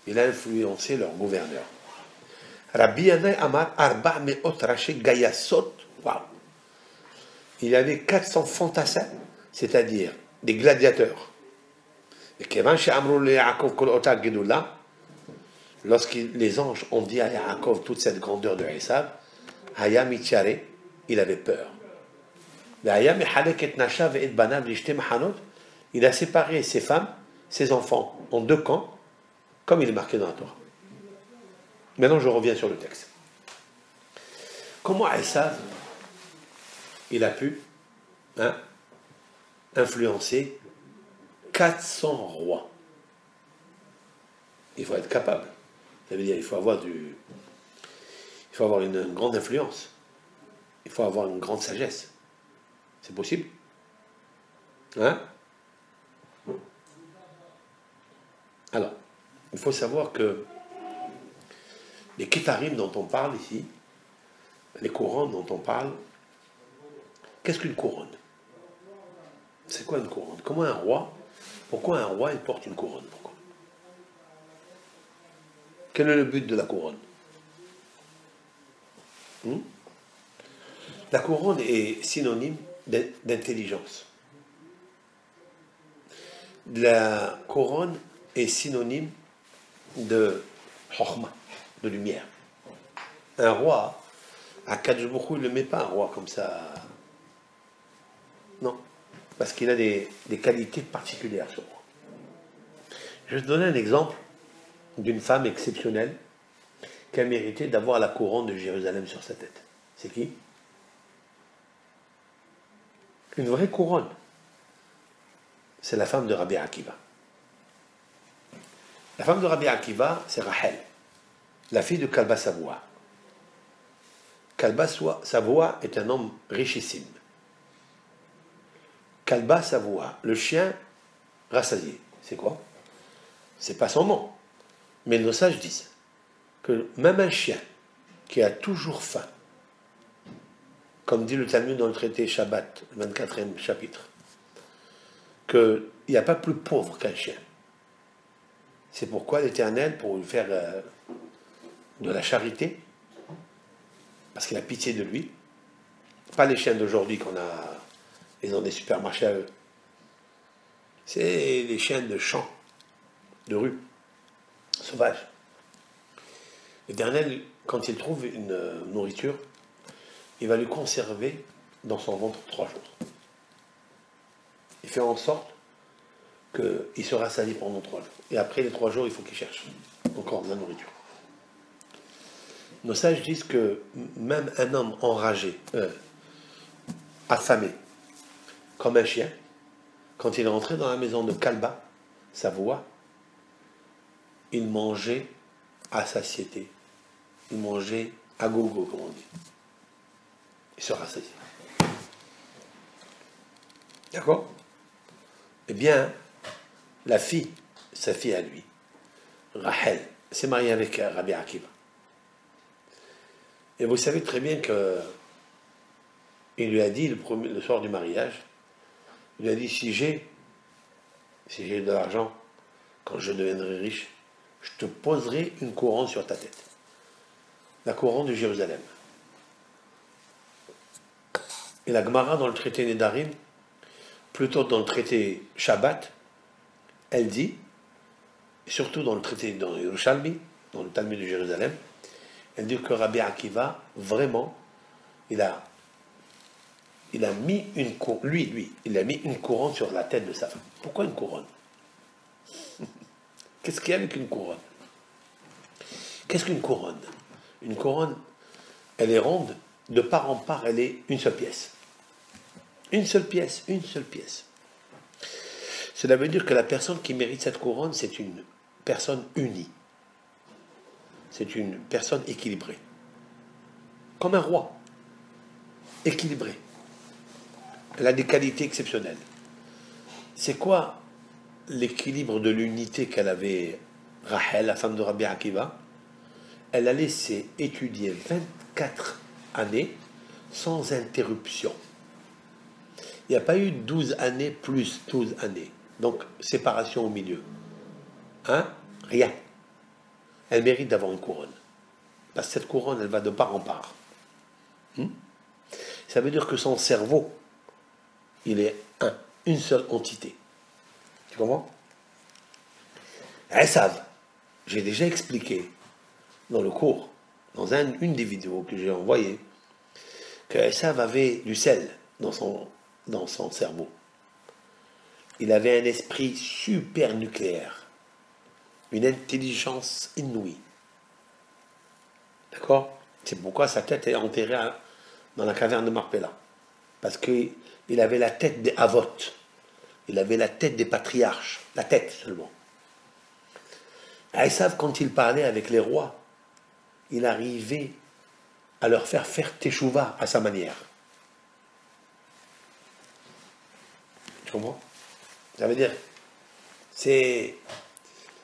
Il a influencé leurs gouverneurs. Rabbi Yanai Amar Arba Meot Raché Gayasot. Waouh! Il y avait 400 fantassins, c'est-à-dire des gladiateurs. Et Kevan chez Amrou le Yaakov Kol Ota Gedula, lorsque les anges ont dit à Yaakov toute cette grandeur de Esav, Haya Mitchare, il avait peur. Il a séparé ses femmes, ses enfants en deux camps, comme il est marqué dans la Torah. Maintenant, je reviens sur le texte. Comment Esav, il a pu influencer 400 rois? Il faut être capable. Ça veut dire il faut avoir une grande influence. Il faut avoir une grande sagesse. C'est possible? Alors, il faut savoir que les kétarim dont on parle ici, les couronnes dont on parle, qu'est-ce qu'une couronne? C'est quoi une couronne? Pourquoi un roi il porte une couronne? Pourquoi? Quel est le but de la couronne? La couronne est synonyme d'intelligence. La couronne est synonyme de chokhma, de lumière. Un roi, à Akadosh Baruch Hu, il ne le met pas un roi comme ça. Non, parce qu'il a des qualités particulières, ce roi. Je vais te donner un exemple d'une femme exceptionnelle qui a mérité d'avoir la couronne de Jérusalem sur sa tête. C'est qui? Une vraie couronne. C'est la femme de Rabbi Akiva. La femme de Rabbi Akiva, c'est Rachel, la fille de Kalba Savoie. Kalba Savoie est un homme richissime. Kalba Savoie, le chien rassasié, c'est quoi? C'est pas son nom. Mais nos sages disent que même un chien qui a toujours faim, comme dit le Talmud dans le traité Shabbat, le 24e chapitre, qu'il n'y a pas plus pauvre qu'un chien. C'est pourquoi l'Éternel, pour lui faire de la charité, parce qu'il a pitié de lui, pas les chiens d'aujourd'hui ils ont des supermarchés à eux. C'est les chiens de champ, de rue, sauvages. L'Éternel, quand il trouve une nourriture, il va lui conserver dans son ventre 3 jours. Il fait en sorte qu'il se rassasie pendant 3 jours. Et après les 3 jours, il faut qu'il cherche encore de la nourriture. Nos sages disent que même un homme enragé, affamé, comme un chien, quand il est rentré dans la maison de Kalba, Savoie, il mangeait à satiété. Il mangeait à gogo, comme on dit. Il se rassasiait. D'accord? Eh bien, sa fille à lui, Rachel, s'est mariée avec Rabbi Akiva. Et vous savez très bien que il lui a dit le soir du mariage, il lui a dit si j'ai de l'argent, quand je deviendrai riche, je te poserai une couronne sur ta tête. La couronne de Jérusalem. Et la Gemara dans le traité Nedarim, plutôt dans le traité Shabbat, elle dit, et surtout dans le traité dans Yerushalmi, dans le Talmud de Jérusalem, elle dit que Rabbi Akiva, vraiment, il a mis une couronne, il a mis une couronne sur la tête de sa femme. Pourquoi une couronne? Qu'est-ce qu'il y a avec une couronne? Qu'est-ce qu'une couronne? Une couronne, elle est ronde, de part en part, elle est une seule pièce. Une seule pièce. Cela veut dire que la personne qui mérite cette couronne, c'est une personne unie. C'est une personne équilibrée. Comme un roi. Équilibré. Elle a des qualités exceptionnelles. C'est quoi l'équilibre de l'unité qu'elle avait, Rachel, la femme de Rabbi Akiva? Elle a laissé étudier 24 années sans interruption. Il n'y a pas eu 12 années plus 12 années. Donc, séparation au milieu. Rien. Elle mérite d'avoir une couronne. Parce que cette couronne, elle va de part en part. Ça veut dire que son cerveau, il est une seule entité. Tu comprends? Elles savent. J'ai déjà expliqué dans le cours, dans une des vidéos que j'ai envoyées, que Esav avait du sel dans son cerveau. Il avait un esprit super nucléaire, une intelligence inouïe. D'accord? C'est pourquoi sa tête est enterrée dans la caverne de Marpella. Parce qu'il avait la tête des avotes, il avait la tête des patriarches, la tête seulement. Esav, quand il parlait avec les rois, il arrivait à leur faire teshuva à sa manière. Tu comprends? Ça veut dire, c'est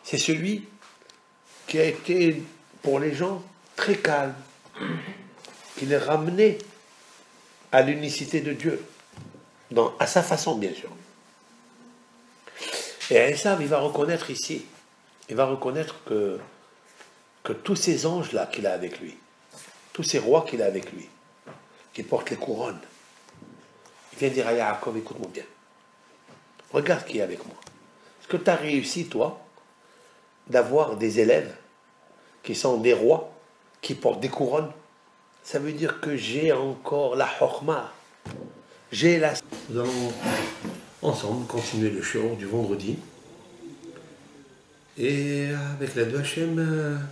celui qui a été, pour les gens, très calme, qui les ramenait à l'unicité de Dieu, à sa façon, bien sûr. Et Esav, il va reconnaître ici, il va reconnaître que tous ces anges-là qu'il a avec lui, tous ces rois qu'il a avec lui, qui portent les couronnes, il vient dire à Yaakov, écoute-moi bien, regarde qui est avec moi. Est-ce que tu as réussi, toi, d'avoir des élèves qui sont des rois, qui portent des couronnes? Ça veut dire que j'ai encore la chokma, j'ai la... Nous allons ensemble continuer le shiur du vendredi. Et avec l'aide de Hachem,